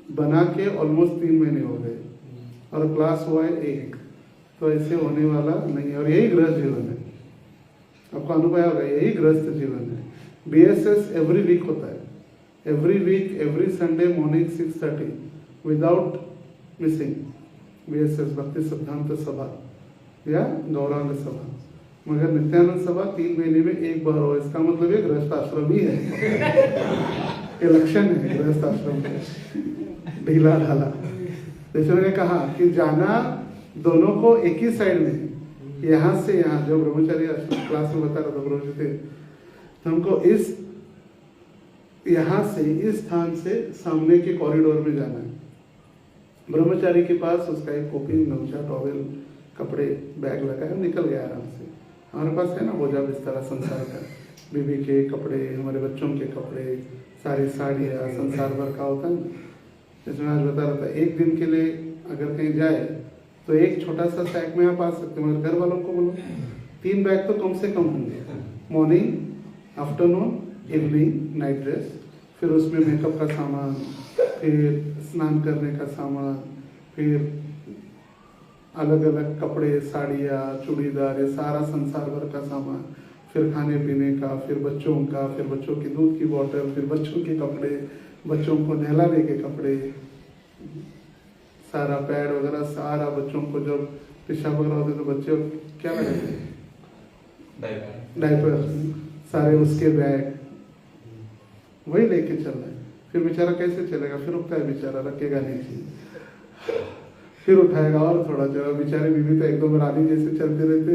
बना के ऑलमोस्ट 3 महीने हो गए और क्लास हुआ है 1। तो ऐसे होने वाला नहीं है और यही गृहस्थ जीवन है। आपको अनुभव होगा, यही गृहस्थ जीवन है। BSS एवरी वीक होता है, every week, every Sunday morning 6:30 without missing. BSS Bhakti सिद्धांत सभा या गौरांग सभा, मगर नित्यानंद सभा 3 महीने में 1 बार हो। इसका मतलब ये गृहस्थ आश्रम ही है। ये लक्षण है गृहस्थ आश्रम का, ढीला ढाला। जैसे मैंने कहा कि जाना दोनों को एक ही साइड में, यहाँ से यहाँ, जो ब्रह्मचारी आश्रम क्लास में बता रहा था ब्रह्मचारी थे, तो हमको इस यहाँ से, इस स्थान से सामने के कॉरिडोर में जाना है। ब्रह्मचारी के पास उसका एक कॉपी, गमछा, टॉवेल, कपड़े, बैग लगा है, निकल गया आराम से। हमारे पास है ना बोझा बिस्तरा संसार का, बीबी के कपड़े, हमारे बच्चों के कपड़े, सारी साड़ियाँ, संसार भर का होता है। जैसे मैं आज बता रहा था, एक दिन के लिए अगर कहीं जाए तो एक छोटा सा सैक में आप आ सकते हैं, मगर घर वालों को बोलो 3 बैग तो कम से कम होंगे। Morning, afternoon, evening, night dress, फिर उसमें मेकअप का सामान, फिर स्नान करने का सामान, फिर अलग अलग कपड़े, साड़ियाँ, चूड़ीदार, ये सारा संसार भर का सामान, फिर खाने पीने का, फिर बच्चों का, फिर बच्चों की दूध की बोतल, फिर बच्चों के कपड़े, बच्चों को नहलाने के कपड़े, सारा पैड वगैरह, सारा बच्चों को जब पेशाब वगैरह होते तो बच्चे क्या लगाते, डायपर, सारे उसके बैग, वही लेके चल रहा है। फिर बेचारा कैसे चलेगा, फिर उठता है बेचारा, रखेगा नीचे, फिर उठाएगा और थोड़ा चला। बेचारे बीवी तो एकदम रानी जैसे चलते रहते,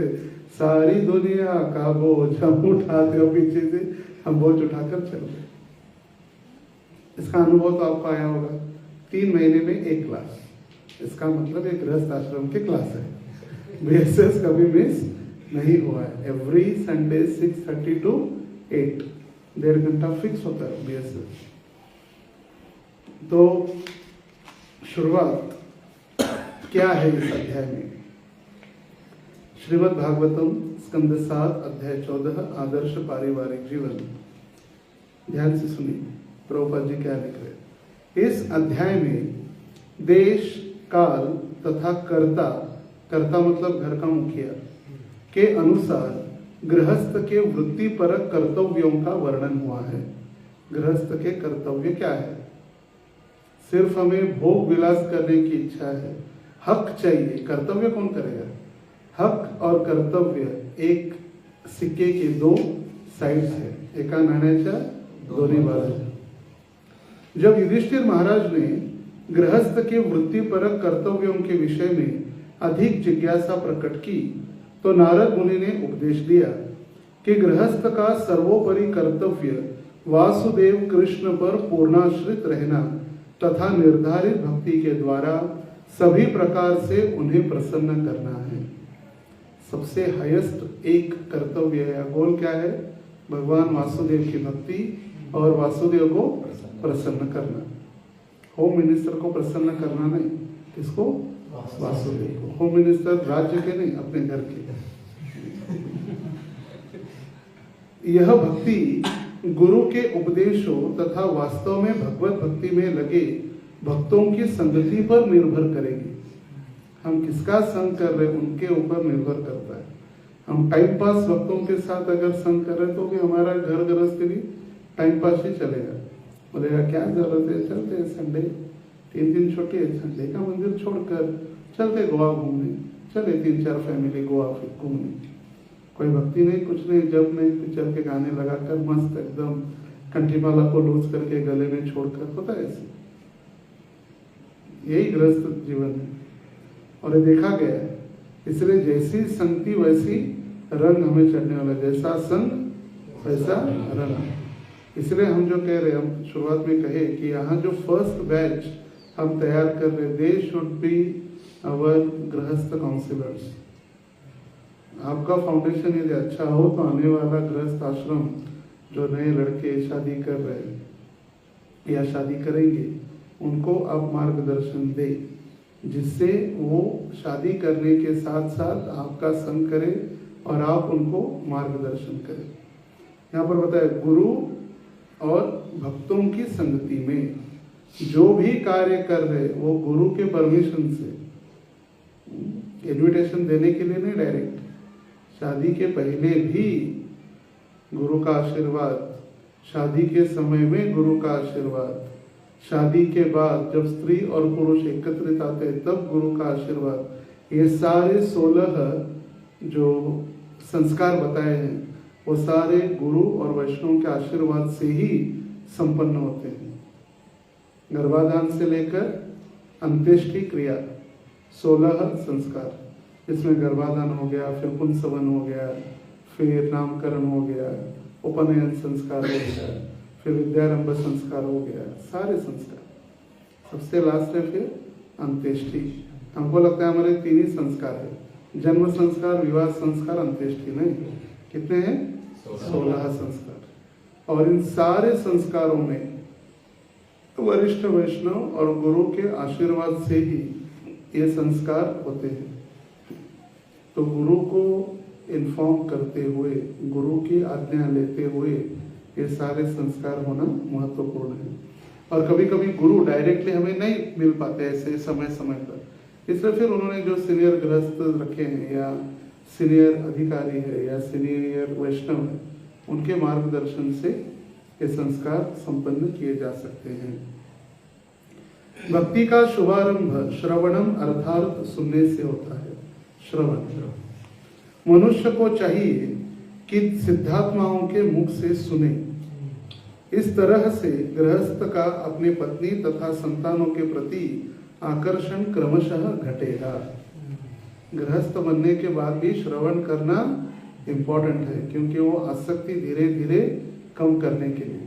सारी दुनिया का बोझ हम उठाते हो, पीछे से हम बोझ उठाकर चल रहे। इसका अनुभव तो आपको आया होगा। 3 महीने में 1 क्लास, इसका मतलब एक गृहस्थ आश्रम की क्लास है। BSS कभी मिस नहीं हुआ है। एवरी संडे 6:30 to 8, 1.5 घंटा फिक्स होता है BSS। तो शुरुआत क्या है इस अध्याय में? श्रीमद् भागवतम स्कंद 7 अध्याय 14 आदर्श पारिवारिक जीवन। ध्यान से सुनिए प्रभुपाद जी क्या लिख रहे। इस अध्याय में देश, काल तथा कर्ता, कर्ता मतलब घर का मुखिया, के अनुसार गृहस्थ के वृत्तिपरक कर्तव्यों का वर्णन हुआ है। गृहस्थ के कर्तव्य क्या है? सिर्फ हमें भोग विलास करने की इच्छा है, हक चाहिए। कर्तव्य कौन करेगा? हक और कर्तव्य एक सिक्के के 2 साइड्स है, एका नाण्याच्या दोन्ही बाजू। जब युधिष्ठिर महाराज ने गृहस्थ के वृत्तिपरक कर्तव्यों के विषय में अधिक जिज्ञासा प्रकट की तो नारद मुनि ने उपदेश दिया कि गृहस्थ का सर्वोपरि कर्तव्य वासुदेव कृष्ण पर पूर्णाश्रित रहना तथा निर्धारित भक्ति के द्वारा सभी प्रकार से उन्हें प्रसन्न करना है। सबसे हाईएस्ट एक कर्तव्य या गोल क्या है? भगवान वासुदेव की भक्ति और वासुदेव को प्रसन्न करना। होम मिनिस्टर को प्रसन्न करना नहीं, किसको? वासुदेव को। होम मिनिस्टर राज्य के नहीं, अपने घर के। यह भक्ति गुरु के उपदेशों तथा वास्तव में भगवत भक्ति में लगे भक्तों की संगति पर निर्भर करेगी। हम किसका संग कर रहे हैं उनके ऊपर निर्भर करता है। हम टाइम पास भक्तों के साथ अगर संग कर रहे तो भी हमारा घर गृहस्थी भी टाइम पास ही चलेगा। बोलेगा क्या जरूरत है, चलते हैं संडे, 3 दिन छुट्टी है, संडे का मंदिर छोड़कर चलते गोवा घूमने, चले 3-4 फैमिली गोवा घूमने। कोई भक्ति नहीं, कुछ नहीं, जब नहीं पिक्चर के गाने लगाकर मस्त एकदम कंठीमाला को लूज करके गले में छोड़कर, होता है ऐसे। यही गृहस्थ जीवन है और ये देखा गया है। इसलिए जैसी संगति वैसी रंग हमें चढ़ने वाला, जैसा संग वैसा रंग। इसलिए हम जो कह रहे हैं, हम शुरुआत में कहे कि यहाँ जो फर्स्ट बैच हम तैयार कर रहे, दे शुड बी अवर गृहस्थ काउंसिलर्स। आपका फाउंडेशन यदि अच्छा हो तो आने वाला गृहस्थ आश्रम जो नए लड़के शादी कर रहे हैं या शादी करेंगे, उनको आप मार्गदर्शन दें, जिससे वो शादी करने के साथ साथ आपका संग करें और आप उनको मार्गदर्शन करें। यहाँ पर बताया गुरु और भक्तों की संगति में, जो भी कार्य कर रहे वो गुरु के परमिशन से, इन्विटेशन देने के लिए नहीं, डायरेक्ट शादी के पहले भी गुरु का आशीर्वाद, शादी के समय में गुरु का आशीर्वाद, शादी के बाद जब स्त्री और पुरुष एकत्रित आते हैं तब गुरु का आशीर्वाद, ये सारे 16 जो संस्कार बताए हैं वो सारे गुरु और वैष्णव के आशीर्वाद से ही संपन्न होते हैं। गर्भाधान से लेकर अंत्येष्टि क्रिया 16 संस्कार, इसमें गर्भाधान हो गया, फिर पुंसवन हो गया, फिर नामकरण हो गया, उपनयन संस्कार हो गया, फिर विद्यारंभ संस्कार हो गया, सारे संस्कार, सबसे लास्ट है फिर अंत्येष्टि। हमको लगता है हमारे 3 ही संस्कार है, जन्म संस्कार, विवाह संस्कार, अंत्येष्टि। नहीं, कितने हैं? 16 संस्कार। और इन सारे संस्कारों में वरिष्ठ वैष्णव और गुरु के आशीर्वाद से ही ये संस्कार होते हैं। तो गुरु को इन्फॉर्म करते हुए, गुरु की आज्ञा लेते हुए ये सारे संस्कार होना महत्वपूर्ण है। और कभी कभी गुरु डायरेक्टली हमें नहीं मिल पाते ऐसे समय समय पर, इसलिए फिर उन्होंने जो सीनियर गृहस्थ रखे हैं या सीनियर अधिकारी है या सीनियर वैष्णव है, उनके मार्गदर्शन से ये संस्कार संपन्न किए जा सकते हैं। भक्ति का शुभारंभ श्रवणम अर्थात सुनने से होता है। श्रवण, मनुष्य को चाहिए कि सिद्धात्माओं के मुख से सुने। इस तरह से गृहस्थ का अपनी पत्नी तथा संतानों के प्रति आकर्षण क्रमशः घटेगा। गृहस्थ बनने के बाद भी श्रवण करना इम्पोर्टेंट है, क्योंकि वो आसक्ति धीरे धीरे कम करने के लिए।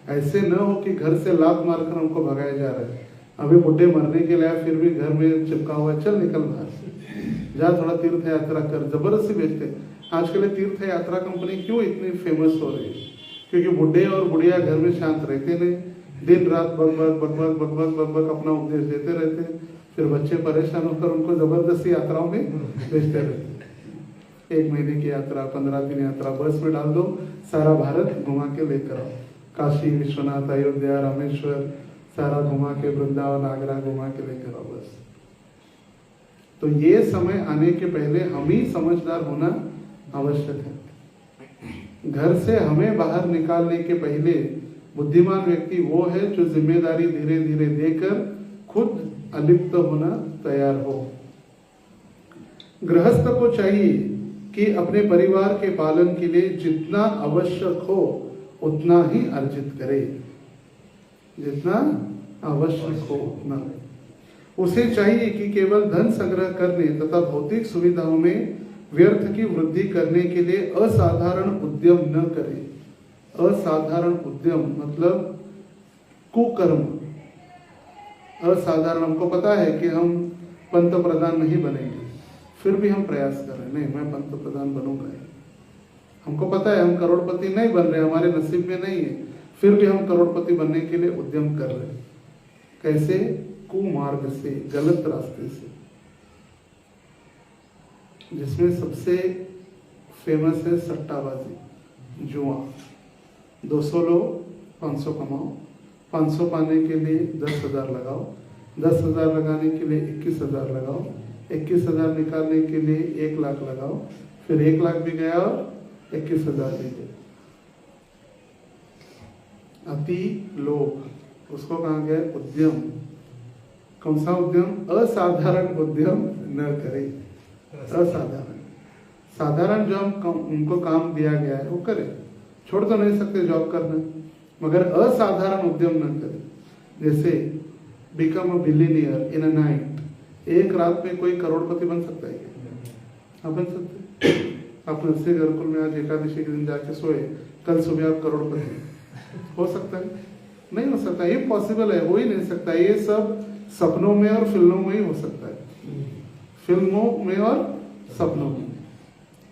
ऐसे न हो कि घर से लात मारकर हमको भगाया जा रहा है, अभी बुढ़े मरने के लिए फिर भी घर में चिपका हुआ है, चल निकल बाहर से, जा थोड़ा तीर्थ यात्रा कर, जबरदस्ती भेजते हैं। आजकल तीर्थ यात्रा कंपनी क्यों इतनी फेमस हो रही है? क्योंकि बुढ़े और बुढ़िया घर में शांत रहते नहीं, दिन रात बकबक बकबक बकबक बकबक अपना उपदेश देते रहते हैं, फिर बच्चे परेशान होकर उनको जबरदस्ती यात्राओं में भेजते रहते हैं। 1 महीने की यात्रा, 15 दिन यात्रा, बस में डाल दो, सारा भारत घुमा के लेकर आओ, काशी विश्वनाथ अयोध्या रामेश्वर सारा घुमा के, वृंदावन आगरा घुमा के लेकर आओ बस। तो ये समय आने के पहले हम ही समझदार होना आवश्यक है। घर से हमें बाहर निकालने के पहले बुद्धिमान व्यक्ति वो है जो जिम्मेदारी धीरे धीरे देकर खुद अलिप्त होना तैयार हो। गृहस्थ को चाहिए कि अपने परिवार के पालन के लिए जितना आवश्यक हो उतना ही अर्जित करे, जितना आवश्यक हो उतना। उसे चाहिए कि केवल धन संग्रह करने तथा भौतिक सुविधाओं में व्यर्थ की वृद्धि करने के लिए असाधारण उद्यम न करे। असाधारण उद्यम मतलब कुकर्म। असाधारण, हमको पता है कि हम पंत प्रधान नहीं बनेंगे, फिर भी हम प्रयास कर रहे हैं, नहीं मैं पंत प्रधान बनूंगा। हमको पता है हम करोड़पति नहीं बन रहे, हमारे नसीब में नहीं है, फिर भी हम करोड़पति बनने के लिए उद्यम कर रहे हैं। कैसे? कुमार्ग से, गलत रास्ते से, जिसमें सबसे फेमस है सट्टाबाजी, जुआ। 200 लो 500 कमाओ, 500 पाने के लिए 10,000 लगाओ, 10,000 लगाने के लिए 21,000 लगाओ, 21,000 निकालने के लिए 1 लाख लगाओ, फिर 1 लाख भी गया और 21,000 भी गया। अति लोभ, उसको कहा गया उद्यम। कौन सा उद्यम? असाधारण उद्यम न करे। असाधारण, साधारण जो हम उनको काम दिया गया है वो करे, छोड़ तो नहीं सकते जॉब करना, मगर असाधारण उद्यम न करे। जैसे become a billionaire in a night, एक रात में कोई करोड़पति बन सकता है क्या? आप बन सकते? आप नरसिंह गुरुकुल में आज एकादशी के दिन जाके सोए, कल सुबह आप करोड़पति हो सकता है? नहीं हो सकता, ये पॉसिबल है, हो ही नहीं सकता। ये सब सपनों में और फिल्मों में ही हो सकता है, फिल्मों में और सपनों में।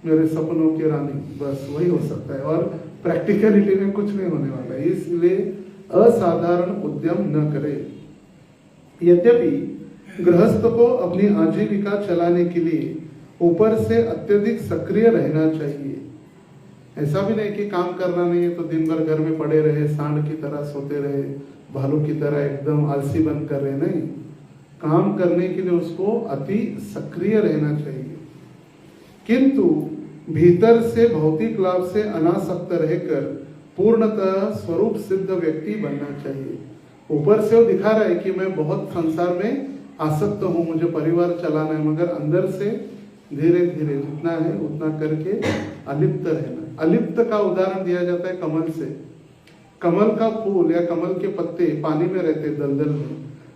मेरे सपनों की रानी, बस वही हो सकता है, और प्रैक्टिकलिटी में कुछ नहीं होने वाला है। इसलिए असाधारण उद्यम न करे। यद्यपि गृहस्थ को अपनी आजीविका चलाने के लिए ऊपर से अत्यधिक सक्रिय रहना चाहिए, ऐसा भी नहीं कि काम करना नहीं है तो दिन भर घर में पड़े रहे, सांड की तरह सोते रहे, भालू की तरह एकदम आलसी बन कर रहे, नहीं। काम करने के लिए उसको अति सक्रिय रहना चाहिए, किंतु भीतर से भौतिक लाभ से अनासक्त रहकर पूर्णतः स्वरूप सिद्ध व्यक्ति बनना चाहिए। ऊपर से वो दिखा रहा है कि मैं बहुत संसार में आसक्त हूँ, मुझे परिवार चलाना है, मगर अंदर से धीरे धीरे जितना है उतना करके अलिप्त रहना। अलिप्त का उदाहरण दिया जाता है कमल से। कमल का फूल या कमल के पत्ते पानी में रहते दलदल में,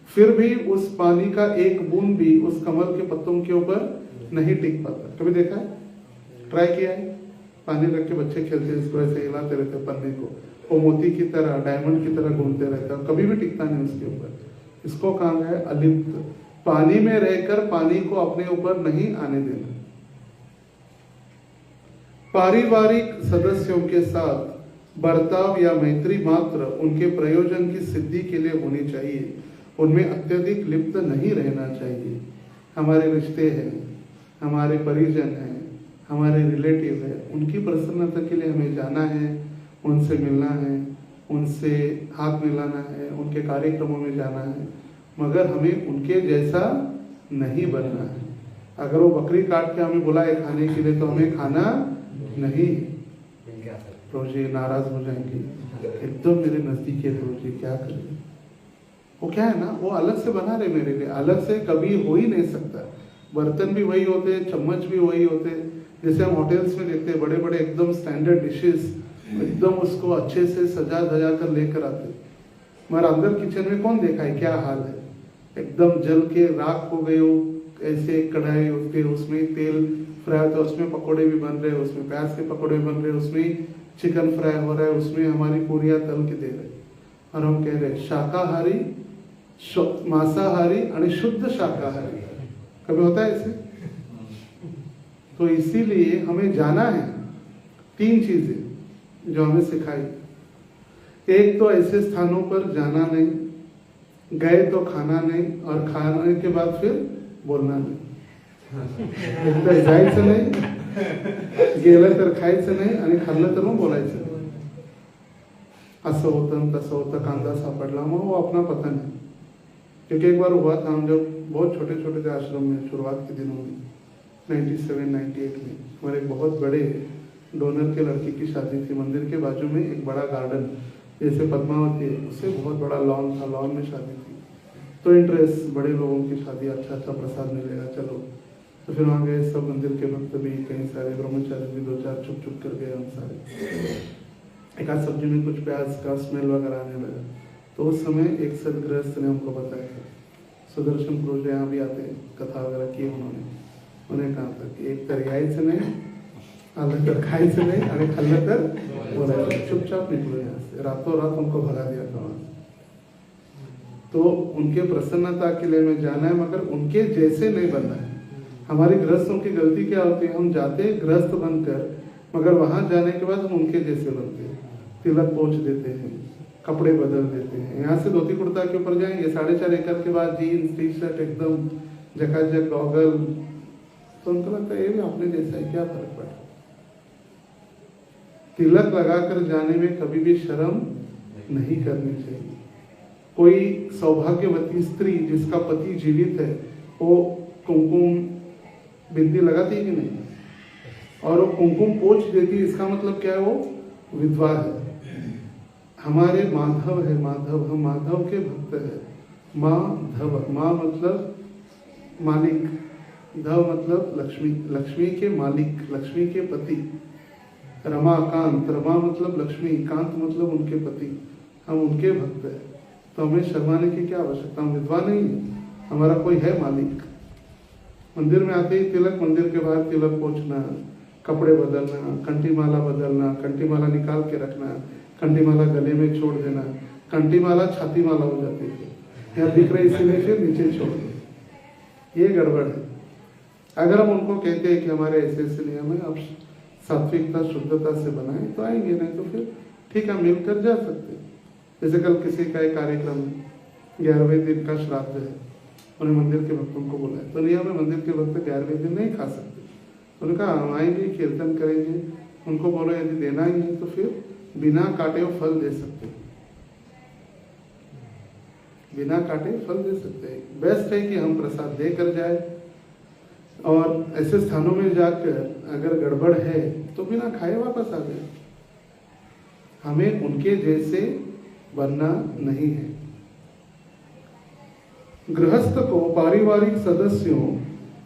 फिर भी उस पानी का एक बूंद भी उस कमल के पत्तों के ऊपर नहीं टिक पाता। कभी देखा है? ट्राई किया है? पानी रख के बच्चे खेलते हैं, इसको ऐसे हिलाते रहते पन्ने को, वो मोती की तरह, डायमंड की तरह घूमते रहता है, कभी भी टिकता नहीं उसके ऊपर। इसको कहा है अलिप्त। पानी में रहकर पानी को अपने ऊपर नहीं आने देना। पारिवारिक सदस्यों के साथ बर्ताव या मैत्री मात्र उनके प्रयोजन की सिद्धि के लिए होनी चाहिए, उनमें अत्यधिक लिप्त नहीं रहना चाहिए। हमारे रिश्ते हैं, हमारे परिजन हैं, हमारे रिलेटिव है, उनकी प्रसन्नता के लिए हमें जाना है, उनसे मिलना है, उनसे हाथ मिलाना है, उनके कार्यक्रमों में जाना है, मगर हमें उनके जैसा नहीं बनना है। अगर वो बकरी काट के हमें बुलाए खाने के लिए तो हमें खाना नहीं। रोजी नाराज हो जाएंगे, एकदम मेरे नजदीक है रोजी, क्या करें? वो क्या है ना, वो अलग से बना रहे मेरे लिए, अलग से कभी हो ही नहीं सकता। बर्तन भी वही होते, चम्मच भी वही होते, जैसे हम होटल्स में देखते हैं बड़े बड़े एकदम स्टैंडर्ड डिशेस, एकदम उसको अच्छे से सजा धजा कर लेकर आते, मगर अंदर किचन में कौन देखा है क्या हाल है? एकदम जल के राख हो गए हो, ऐसे कढ़ाई होते, उसमें तेल फ्राई होता है, उसमें पकोड़े भी बन रहे हैं, उसमें प्याज के पकोड़े बन रहे हैं, उसमें चिकन फ्राई हो रहा है, उसमें हमारी पूरियां तल के दे रहे, और हम कह रहे शाकाहारी, मांसाहारी और शुद्ध शाकाहारी। कभी होता है ऐसे? तो इसीलिए हमें जाना है। 3 चीजें जो हमें सिखाई, एक तो ऐसे स्थानों पर जाना नहीं, गए तो खाना नहीं, और खाने के बाद फिर बोलना नहीं। एक तर जायचं नाही, गेलं तर खायचं नाही, आणि खाल्लं तर मग बोलायचं नाही। असं होतं तसं होतं, कांदा सापडला, मग वो अपना पता नहीं। क्योंकि एक बार हुआ था, हम जब बहुत छोटे छोटे थे आश्रम में, शुरुआत के दिनों में 97-98 में, हमारे एक बहुत बड़े डोनर के लड़की की शादी थी। मंदिर के बाजू में एक बड़ा गार्डन जैसे पद्मावती है, उससे बहुत बड़ा लॉन था, लॉन में शादी थी। तो इंटरेस्ट, बड़े लोगों की शादी, अच्छा अच्छा प्रसाद मिलेगा, चलो। तो फिर वहाँ गए, सब मंदिर के भक्त भी, कई सारे ब्रह्मचारी भी 2-4 चुप चुप कर गए हम सारे। एक आध सब्जी में कुछ प्याज का स्मेल वगैरह आने लगा, तो उस समय एक सदगृहस्थ ने हमको बताया था, सुदर्शन पुरुष यहाँ भी आते, कथा वगैरह की उन्होंने कहा था कि एक तर यायचं नाही, आलं तर खायचं नाही, आणि खाल्लं तर बोलायचं, चुपचाप निकलो यहाँ से। रातों रात उनको भगा दिया था वहाँ। तो उनके प्रसन्नता के लिए हमें जाना है, मगर उनके जैसे नहीं बनना है। हमारी गृहस्थों की गलती क्या होती है, हम जाते गृहस्थ बनकर, मगर वहां जाने के बाद हम उनके जैसे बनते हैं, तिलक पोंछ देते हैं, कपड़े बदल देते हैं। यहाँ से धोती कुर्ता के ऊपर जाएंगे, 4.5 एकड़ के बाद जीन्स टी शर्ट एकदम झकाझक, गॉगल, तो उनको लगता है ये भी अपने जैसा है, क्या फर्क पड़ा। तिलक लगाकर जाने में कभी भी शर्म नहीं करनी चाहिए। कोई सौभाग्यवती स्त्री जिसका पति जीवित है, वो कुमकुम बिंदी लगाती है कि नहीं, और वो कुमकुम पोंछ देती, इसका मतलब क्या है, वो विधवा है। हमारे माधव है, माधव, हम माधव के भक्त है। माधव, माँ मतलब मालिक, धव मतलब लक्ष्मी, लक्ष्मी के मालिक, लक्ष्मी के पति। रमाकांत, रमा मतलब लक्ष्मी, कांत मतलब उनके पति, हम उनके भक्त है। तो हमें शर्माने की क्या आवश्यकता, हम विधवा नहीं है, हमारा कोई है मालिक। मंदिर में आते ही तिलक, मंदिर के बाहर तिलक पोंछना, कपड़े बदलना, कंठी माला बदलना, कंठी माला निकाल के रखना, कंठी माला गले में छोड़ देना, कंठी माला छाती माला हो जाती है, यहाँ दिख रही इसीलिए फिर नीचे छोड़ दे, ये गड़बड़ है। अगर हम उनको कहते हैं कि हमारे ऐसे ऐसे नियम है, आप सात्विकता शुद्धता से बनाएं तो आएंगे, नहीं तो फिर ठीक है मिलकर जा सकते हैं। जैसे कल किसी का एक कार्यक्रम 11वें दिन का श्राद्ध है, उन्हें मंदिर के भक्तों को बुलाया, तो नियम है मंदिर के भक्त 11वें दिन नहीं खा सकते। उन्होंने कहा हम आएंगे, कीर्तन करेंगे, उनको बोलो यदि देना ही है तो फिर बिना काटे वो फल दे सकते हैं, बिना काटे फल दे सकते हैं। बेस्ट है कि हम प्रसाद दे कर जाए, और ऐसे स्थानों में जाकर अगर गड़बड़ है तो बिना खाए वापस आ गए। हमें उनके जैसे बनना नहीं है। गृहस्थ को पारिवारिक सदस्यों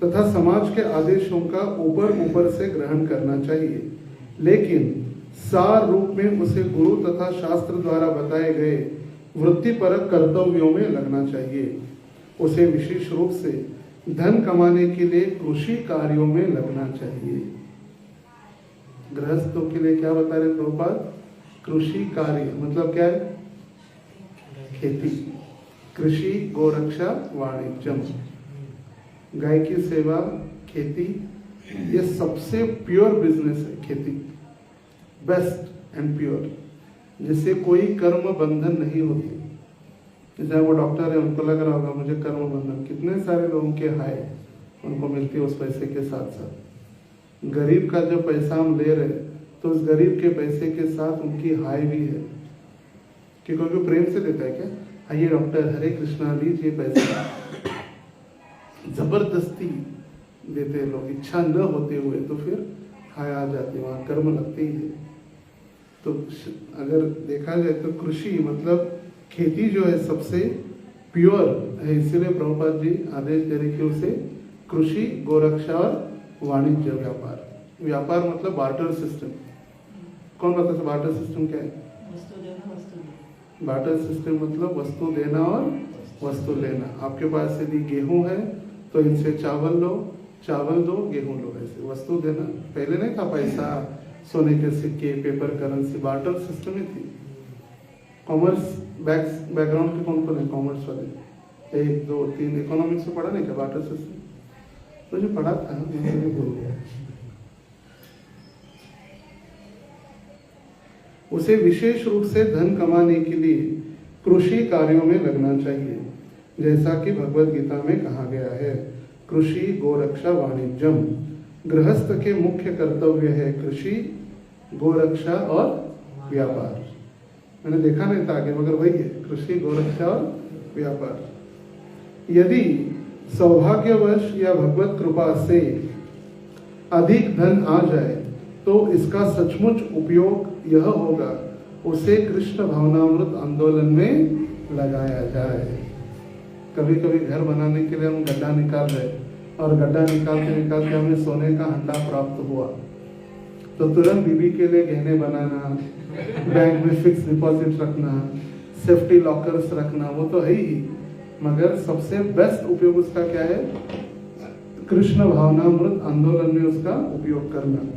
तथा समाज के आदेशों का ऊपर से ग्रहण करना चाहिए, लेकिन सार रूप में उसे गुरु तथा शास्त्र द्वारा बताए गए वृत्तिपरक कर्तव्यों में लगना चाहिए। उसे विशेष रूप से धन कमाने के लिए कृषि कार्यों में लगना चाहिए। गृहस्थों के लिए क्या बता रहे प्रभुपाद? कृषि कार्य मतलब क्या है? खेती, कृषि, गोरक्षा, वाणिज्यम, गाय की सेवा, खेती, ये सबसे प्योर बिजनेस है। खेती बेस्ट एंड प्योर, जिससे कोई कर्म बंधन नहीं होती। जैसे वो डॉक्टर है, उनको लग रहा होगा मुझे कर्म बंधन, कितने सारे लोगों के हाय उनको मिलती है उस पैसे के साथ साथ। गरीब का जो पैसा हम ले रहे तो उस गरीब के पैसे के साथ उनकी हाय भी है कि कोई प्रेम से देता है क्या? आइए डॉक्टर, हरे कृष्णा, लीजिए पैसा। जबरदस्ती देते लोग, इच्छा न होते हुए, तो फिर हाय आ जाती, वहाँ कर्म लगते ही है। तो अगर देखा जाए तो कृषि मतलब खेती जो है सबसे प्योर है, इसीलिए प्रभुपाद जी आदेश दे रहे कि उसे कृषि, गोरक्षा और वाणिज्य, व्यापार। व्यापार मतलब बार्टर सिस्टम। कौन बता सकता बार्टर सिस्टम क्या है? बार्टर सिस्टम मतलब वस्तु देना और वस्तु लेना। आपके पास यदि गेहूं है तो इनसे चावल लो, चावल दो, गेहूं लो, ऐसे वस्तु देना। पहले नहीं था पैसा, सोने के सिक्के, पेपर करेंसी, बार्टर सिस्टम ही थी। कॉमर्स बैकग्राउंड के कौन कौन है? कॉमर्स वाले 1 2 3 इकोनॉमिक्स में पढ़ा नहीं क्या बार्टर सिस्टम? तो जो पढ़ा था मैं भूल गया। उसे विशेष रूप से धन कमाने के लिए कृषि कार्यों में लगना चाहिए, जैसा कि भगवद गीता में कहा गया है, कृषि, गोरक्षा, वाणिज्यम। गृहस्थ के मुख्य कर्तव्य है कृषि, गोरक्षा और व्यापार। मैंने देखा नहीं था आगे, मगर वही है, कृषि, गोरक्षा और व्यापार। यदि सौभाग्यवश या भगवत कृपा से अधिक धन आ जाए तो इसका सचमुच उपयोग यह होगा, उसे कृष्ण भावनामृत आंदोलन में लगाया जाए। कभी कभी घर बनाने के लिए हम गड्ढा निकाल रहे, और गड्ढा निकालते हमें सोने का हंडा प्राप्त हुआ, तो तुरंत बीबी के लिए गहने बनाना, बैंक में फिक्स डिपॉजिट रखना, सेफ्टी लॉकर्स रखना, वो तो है ही, मगर सबसे बेस्ट उपयोग उसका क्या है? कृष्ण भावनामृत आंदोलन में उसका उपयोग करना।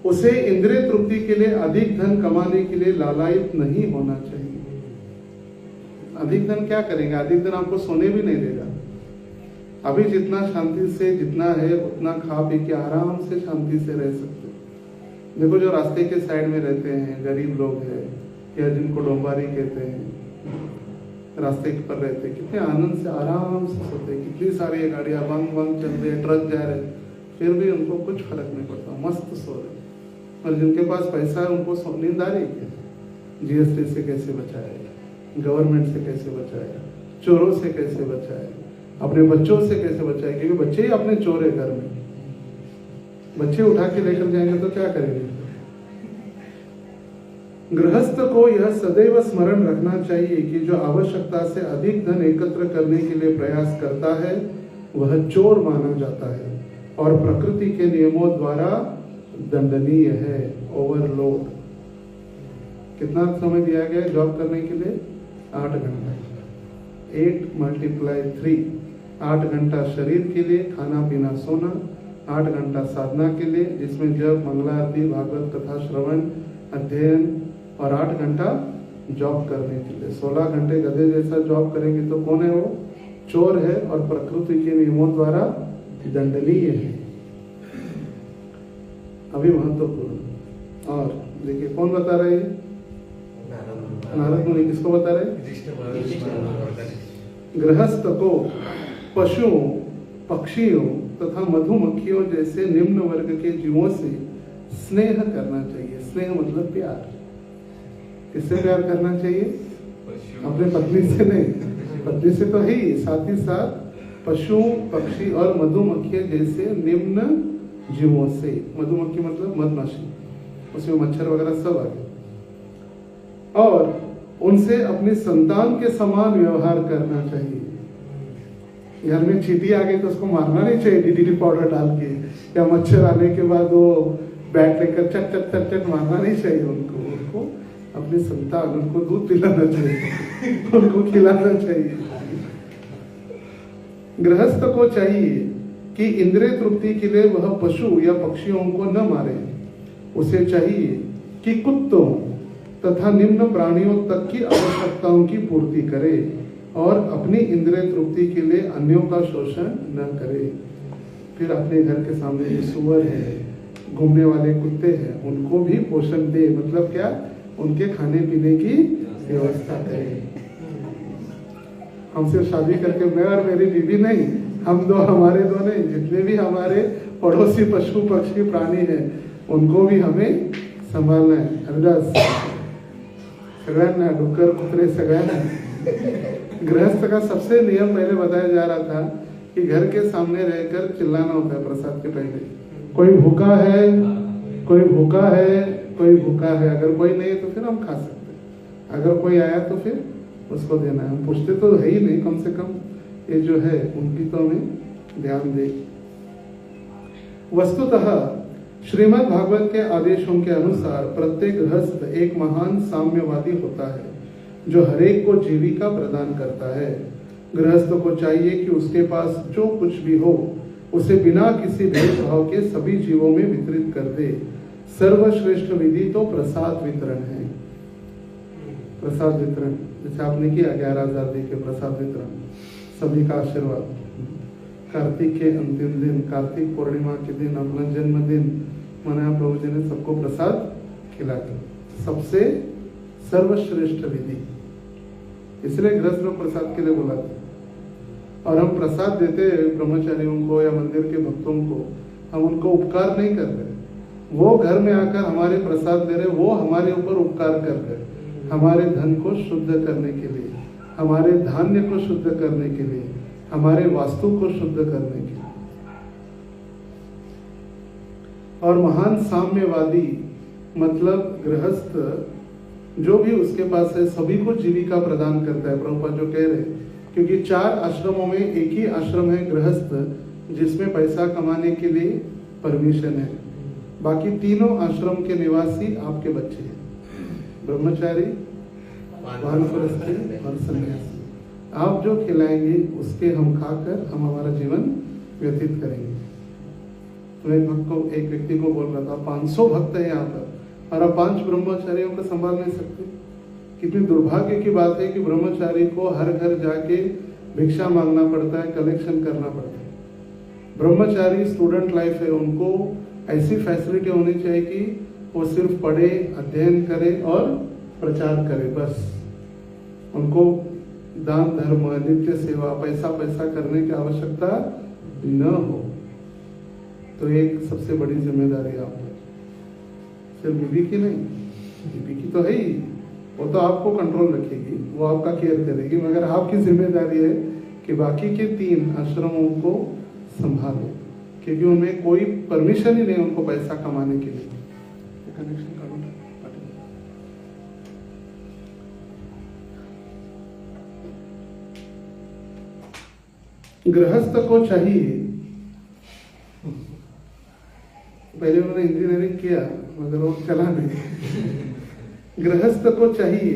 उसे इंद्रिय तृप्ति के लिए अधिक धन कमाने के लिए लालायित नहीं होना चाहिए। अधिक धन क्या करेंगे? अधिक धन आपको सोने भी नहीं देगा। अभी जितना शांति से जितना है उतना खा पी के आराम से शांति से रह सकते हैं। देखो जो रास्ते के साइड में रहते हैं, गरीब लोग हैं या जिनको डोंबारी कहते हैं, रास्ते पर रहते हैं, कितने आनंद से आराम से सोते हैं। कितनी सारी गाड़ियां वंग वंग चल रही है, ट्रक जा रहे, फिर भी उनको कुछ फर्क नहीं पड़ता, मस्त सो रहे। और जिनके पास पैसा है उनको नींद आ रही है। जीएसटी से कैसे बचाएगा, गवर्नमेंट से कैसे बचाएगा, चोरों से कैसे बचाएगा, अपने बच्चों से कैसे बचाएगा, क्योंकि बच्चे ही अपने चोर है घर में। बच्चे उठा के लेकर जाएंगे तो क्या करेंगे? गृहस्थ को यह सदैव स्मरण रखना चाहिए कि जो आवश्यकता से अधिक धन एकत्र करने के लिए प्रयास करता है वह चोर माना जाता है और प्रकृति के नियमों द्वारा दंडनीय है। ओवरलोड। कितना समय दिया गया जॉब करने के लिए? 8 घंटा। 8 × 3, 8 घंटा शरीर के लिए, खाना पीना सोना, 8 घंटा साधना के लिए, जिसमें जप, मंगला आरती, भागवत कथा श्रवण, अध्ययन, और 8 घंटा जॉब करने के लिए। 16 घंटे गधे जैसा जॉब करेंगे तो कौन है वो? चोर है और प्रकृति के नियमों द्वारा दंडनीय है। अभी महत्वपूर्ण। और देखिए कौन बता रहे हैं? नारद मुनि। किसको बता रहे? गृहस्थ को पशुओं, पक्षियों तथा मधुमक्खियों जैसे निम्न वर्ग के जीवों से स्नेह करना चाहिए। स्नेह मतलब प्यार। किससे प्यार करना चाहिए? अपने पत्नी से नहीं, पत्नी से तो है ही, साथ ही साथ पशु, पक्षी और मधुमक्खी जैसे निम्न जीवों से। मधुमक्खी मतलब मधमाशी, उसमें मच्छर वगैरह सब आ गए। और उनसे अपनी संतान के समान व्यवहार करना चाहिए। घर में चींटी आ गई तो उसको मारना नहीं चाहिए डीडीटी पाउडर डाल के, या मच्छर आने के बाद वो बैट लेकर चट चट चट चट मारना नहीं चाहिए उनको अपनी संतान, उनको दूध पिलाना चाहिए, उनको खिलाना चाहिए। गृहस्थ को चाहिए कि इंद्रिय तृप्ति के लिए वह पशु या पक्षियों को न मारे। उसे चाहिए कि कुत्तों तथा निम्न प्राणियों तक की आवश्यकताओं की पूर्ति करे और अपनी इंद्रिय तृप्ति के लिए अन्यों का शोषण न करे। फिर अपने घर के सामने जो सुअर है, घूमने वाले कुत्ते हैं, उनको भी पोषण दे। मतलब क्या? उनके खाने पीने की व्यवस्था करे। हमसे शादी करके मैं और मेरी बीवी नहीं, हम दो, हमारे दो नहीं, जितने भी हमारे पड़ोसी पशु पक्षी प्राणी हैं उनको भी हमें संभालना है। हरिदास सगळ्यांना, डुक्कर कुतरे सगळ्यांना। गृहस्थ का सबसे नियम पहले बताया जा रहा था कि घर के सामने रहकर चिल्लाना होता है प्रसाद के पहले, कोई भूखा है, कोई भूखा है, कोई भूखा है। अगर कोई नहीं है तो फिर हम खा सकते हैं, अगर कोई आया तो फिर उसको देना है। हम पूछते तो है ही नहीं, कम से कम ये जो है उनकी तो हमें ध्यान दे। वस्तुतः श्रीमद् भागवत के आदेशों के अनुसार प्रत्येक गृहस्थ एक महान साम्यवादी होता है जो हरेक को जीविका प्रदान करता है। गृहस्थ को चाहिए कि उसके पास जो कुछ भी हो उसे बिना किसी भेदभाव के सभी जीवों में वितरित कर दे। सर्वश्रेष्ठ विधि तो प्रसाद वितरण है। प्रसाद वितरण जैसे आपने किया 11,000 दे के प्रसाद वितरण, सभी का आशीर्वाद। कार्तिक के अंतिम दिन, कार्तिक पूर्णिमा के दिन, अपना जन्मदिन मनाया प्रभु जी ने, सबको प्रसाद खिला के। सबसे सर्वश्रेष्ठ विधि, इसलिए गृहस्थ लोग प्रसाद के लिए बुलाते। और हम प्रसाद देते ब्रह्मचारियों को या मंदिर के भक्तों को, हम उनको उपकार नहीं कर रहे। वो घर में आकर हमारे प्रसाद दे रहे, वो हमारे ऊपर उपकार कर रहे, हमारे धन को शुद्ध करने के लिए, हमारे धान्य को शुद्ध करने के लिए, हमारे वास्तु को शुद्ध करने के लिए। और महान साम्यवादी मतलब गृहस्थ जो भी उसके पास है सभी को जीविका प्रदान करता है। प्रभुपाद जो कह रहे हैं, क्योंकि 4 आश्रमों में एक ही आश्रम है गृहस्थ जिसमें पैसा कमाने के लिए परमिशन है। बाकी तीनों आश्रम के निवासी आपके बच्चे हैं, ब्रह्मचारी, वानप्रस्थी और सन्यासी। आप जो खिलाएंगे उसके हम खाकर हम हमारा जीवन व्यतीत करेंगे। तो एक व्यक्ति को बोल रहा था 500 भक्त है यहाँ पर और आप 5 ब्रह्मचारियों को संभाल नहीं सकते। कितनी दुर्भाग्य की बात है कि ब्रह्मचारी को हर घर जाके भिक्षा मांगना पड़ता है, कलेक्शन करना पड़ता है। ब्रह्मचारी स्टूडेंट लाइफ है, उनको ऐसी फैसिलिटी होनी चाहिए कि वो सिर्फ पढ़े, अध्ययन करे और प्रचार करे, बस। उनको दान धर्म, नित्य सेवा, पैसा करने की आवश्यकता न हो। तो एक सबसे बड़ी जिम्मेदारी आप है, सिर्फ बीबी की नहीं, बीबी की तो है ही, वो तो आपको कंट्रोल रखेगी, वो आपका केयर करेगी, मगर आपकी जिम्मेदारी है कि बाकी के 3 आश्रमों को संभाले, क्योंकि उनमें कोई परमिशन ही नहीं उनको पैसा कमाने के लिए। कनेक्शन गृहस्थ को चाहिए, पहले उन्होंने इंजीनियरिंग किया मगर वो चला नहीं। गृहस्थ को चाहिए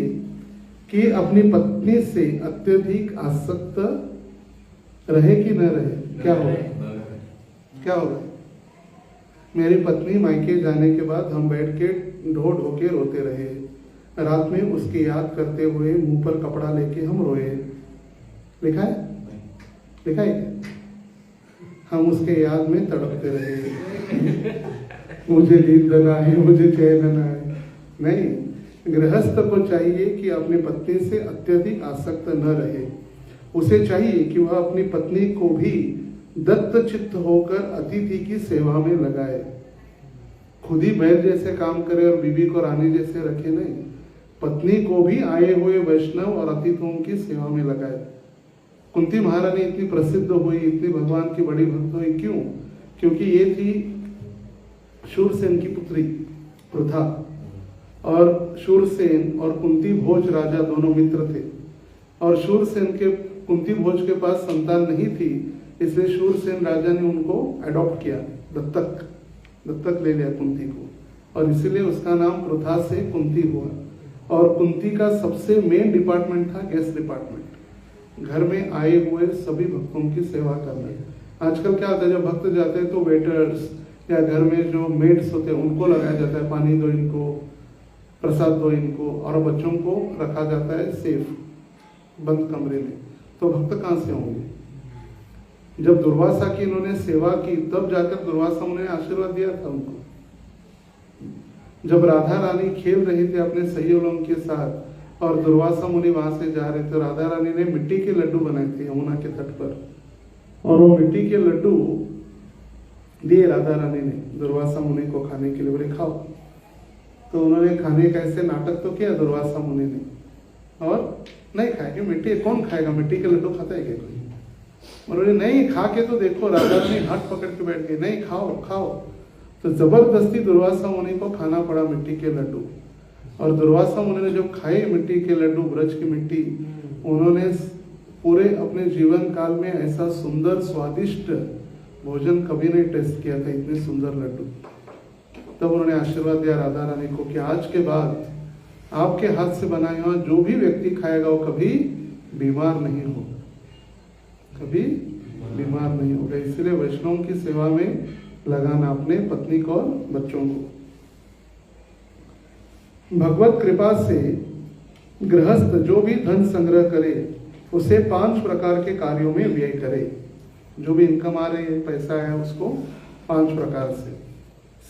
कि अपनी पत्नी से अत्यधिक आसक्त रहे कि न रहे। क्या होगा? मेरी पत्नी मायके जाने के बाद हम बैठ के ढो ढो के रोते रहे, रात में उसकी याद करते हुए मुंह पर कपड़ा लेके हम रोए। लिखा है हम उसके याद में तड़पते रहे, मुझे नींद न आए, मुझे चैन न आए। नहीं, गृहस्थ को चाहिए कि अपनी पत्नी से अत्यधिक आसक्त न रहे। उसे चाहिए कि वह अपनी पत्नी को भी दत्त चित्त होकर अतिथि की सेवा में लगाए, खुद ही बैल जैसे काम करे और बीवी को रानी जैसे रखे नहीं, पत्नी को भी आए हुए वैष्णव और अतिथियों की सेवा में लगाए। कुंती महारानी इतनी प्रसिद्ध हुई, इतनी भगवान की बड़ी भक्त हुई, क्यों? क्योंकि ये थी शूरसेन की पुत्री पृथा, और शूरसेन और कुंती भोज राजा दोनों मित्र थे, और शूरसेन के कुंती भोज के पास संतान नहीं थी, इसलिए शूरसेन राजा ने उनको अडॉप्ट किया, दत्तक ले लिया कुंती को, और इसीलिए उसका नाम पृथा से कुंती हुआ। और कुंती का सबसे मेन डिपार्टमेंट था गेस्ट डिपार्टमेंट, घर में आए हुए सभी भक्तों की सेवा करना। आजकल क्या होता है, जब भक्त जाते हैं तो वेटर्स या घर में जो मेड्स होते हैं उनको लगाया जाता है, पानी दो इनको, प्रसाद दो इनको, और बच्चों को रखा जाता है सेफ बंद कमरे में। तो भक्त कहाँ से होंगे? जब दुर्वासा की इन्होंने सेवा की तब जाकर दुर्वासा मुनि ने आशीर्वाद दिया था उनको। जब राधा रानी खेल रही थी अपने सहेलियों के साथ और दुर्वासा मुनि वहां से जा रहे थे, राधा रानी ने मिट्टी के लड्डू बनाए थे यमुना के तट पर, और वो मिट्टी के लड्डू दिए राधा रानी ने दुर्वासा मुनि को खाने के लिए, बोले खाओ। तो उन्होंने खाने का ऐसे नाटक तो किया दुर्वासा मुनि ने, और नहीं खाएंगे, मिट्टी कौन खाएगा, मिट्टी के लड्डू खाता है क्या कोई? उन्होंने नहीं, खा के तो देखो। राधा रानी हाथ पकड़ के बैठ गई, नहीं खाओ खाओ। तो जबरदस्ती दुर्वासा मुनि को खाना पड़ा मिट्टी के लड्डू, और दुर्वासा मुनि ने जब खाए मिट्टी के लड्डू, ब्रज की मिट्टी, उन्होंने पूरे अपने जीवन काल में ऐसा सुंदर स्वादिष्ट भोजन कभी नहीं टेस्ट किया था, इतने सुंदर लड्डू। तब उन्होंने आशीर्वाद दिया राधा रानी को कि आज के बाद आपके हाथ से बनाया हुआ जो भी व्यक्ति खाएगा वो कभी बीमार नहीं हो, कभी बीमार नहीं होगा। इसलिए वैष्णव की सेवा में लगाना अपने पत्नी को और बच्चों को। भगवत कृपा से गृहस्थ जो भी धन संग्रह करे उसे 5 प्रकार के कार्यों में व्यय करे। जो भी इनकम आ रही है, पैसा है, उसको 5 प्रकार से,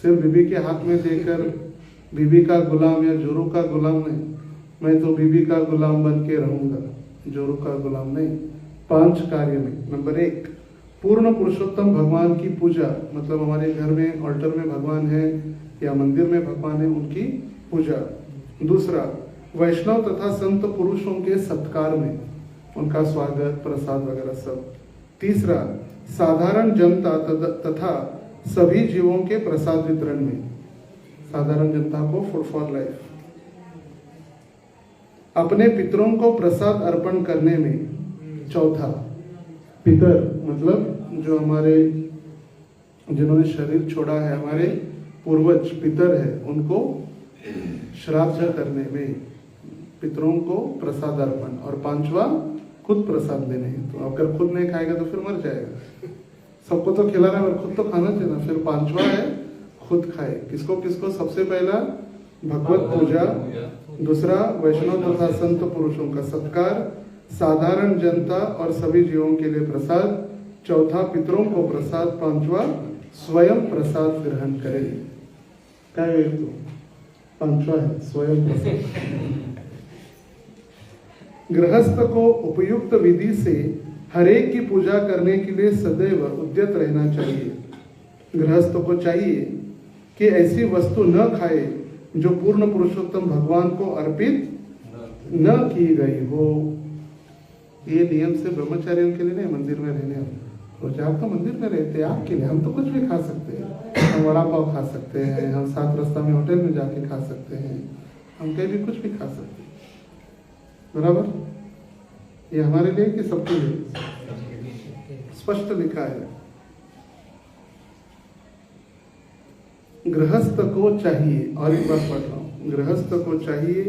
सिर्फ बीबी के हाथ में देकर बीबी का गुलाम या जोरू का गुलाम नहीं, मैं तो बीबी का गुलाम बन के रहूंगा, जोरू का गुलाम नहीं। 5 कार्य में। नंबर 1, पूर्ण पुरुषोत्तम भगवान की पूजा, मतलब हमारे घर में ऑल्टर में भगवान है या मंदिर में भगवान है, उनकी पूजा। दूसरा, वैष्णव तथा संत पुरुषों के सत्कार में उनका स्वागत, प्रसाद वगैरह सब। तीसरा, साधारण जनता तथा सभी जीवों के प्रसाद वितरण में, साधारण जनता को फूड फॉर लाइफ। अपने पितरों को प्रसाद अर्पण करने में। चौथा, पितर मतलब जो हमारे जिन्होंने शरीर छोड़ा है, हमारे पूर्वज पितर है, उनको श्राद्ध करने में, पितरों को प्रसाद अर्पण। और 5वां, खुद प्रसाद लेने। तो अगर खुद नहीं खाएगा तो फिर मर जाएगा। सबको तो खिलाना है और खुद तो खाना चाहिए ना। फिर 5वां है खुद खाए। किसको किसको? सबसे पहला भगवत पूजा, दूसरा वैष्णव तथा संत पुरुषों का सत्कार, साधारण जनता और सभी जीवों के लिए प्रसाद, चौथा पितरों को प्रसाद, 5वां स्वयं प्रसाद ग्रहण करें। क्या है? तो 5वां है स्वयं प्रसाद। गृहस्थ को उपयुक्त विधि से हरेक की पूजा करने के लिए सदैव उद्यत रहना चाहिए। गृहस्थ को चाहिए कि ऐसी वस्तु न खाए जो पूर्ण पुरुषोत्तम भगवान को अर्पित न की गई हो। ये नियम से ब्रह्मचारियों के लिए नहीं, मंदिर में रहने वाले। आप तो मंदिर में रहते हैं, आपके लिए। हम तो कुछ भी खा सकते हैं, हम वड़ा पाव खा सकते हैं, हम 7 रास्ता में होटल में जाके खा सकते हैं, हम कहीं भी कुछ भी खा सकते हैं। बराबर? ये हमारे लिए कि सबके लिए? स्पष्ट लिखा है। गृहस्थ को चाहिए, और एक बात पढ़ रहा हूं, गृहस्थ को चाहिए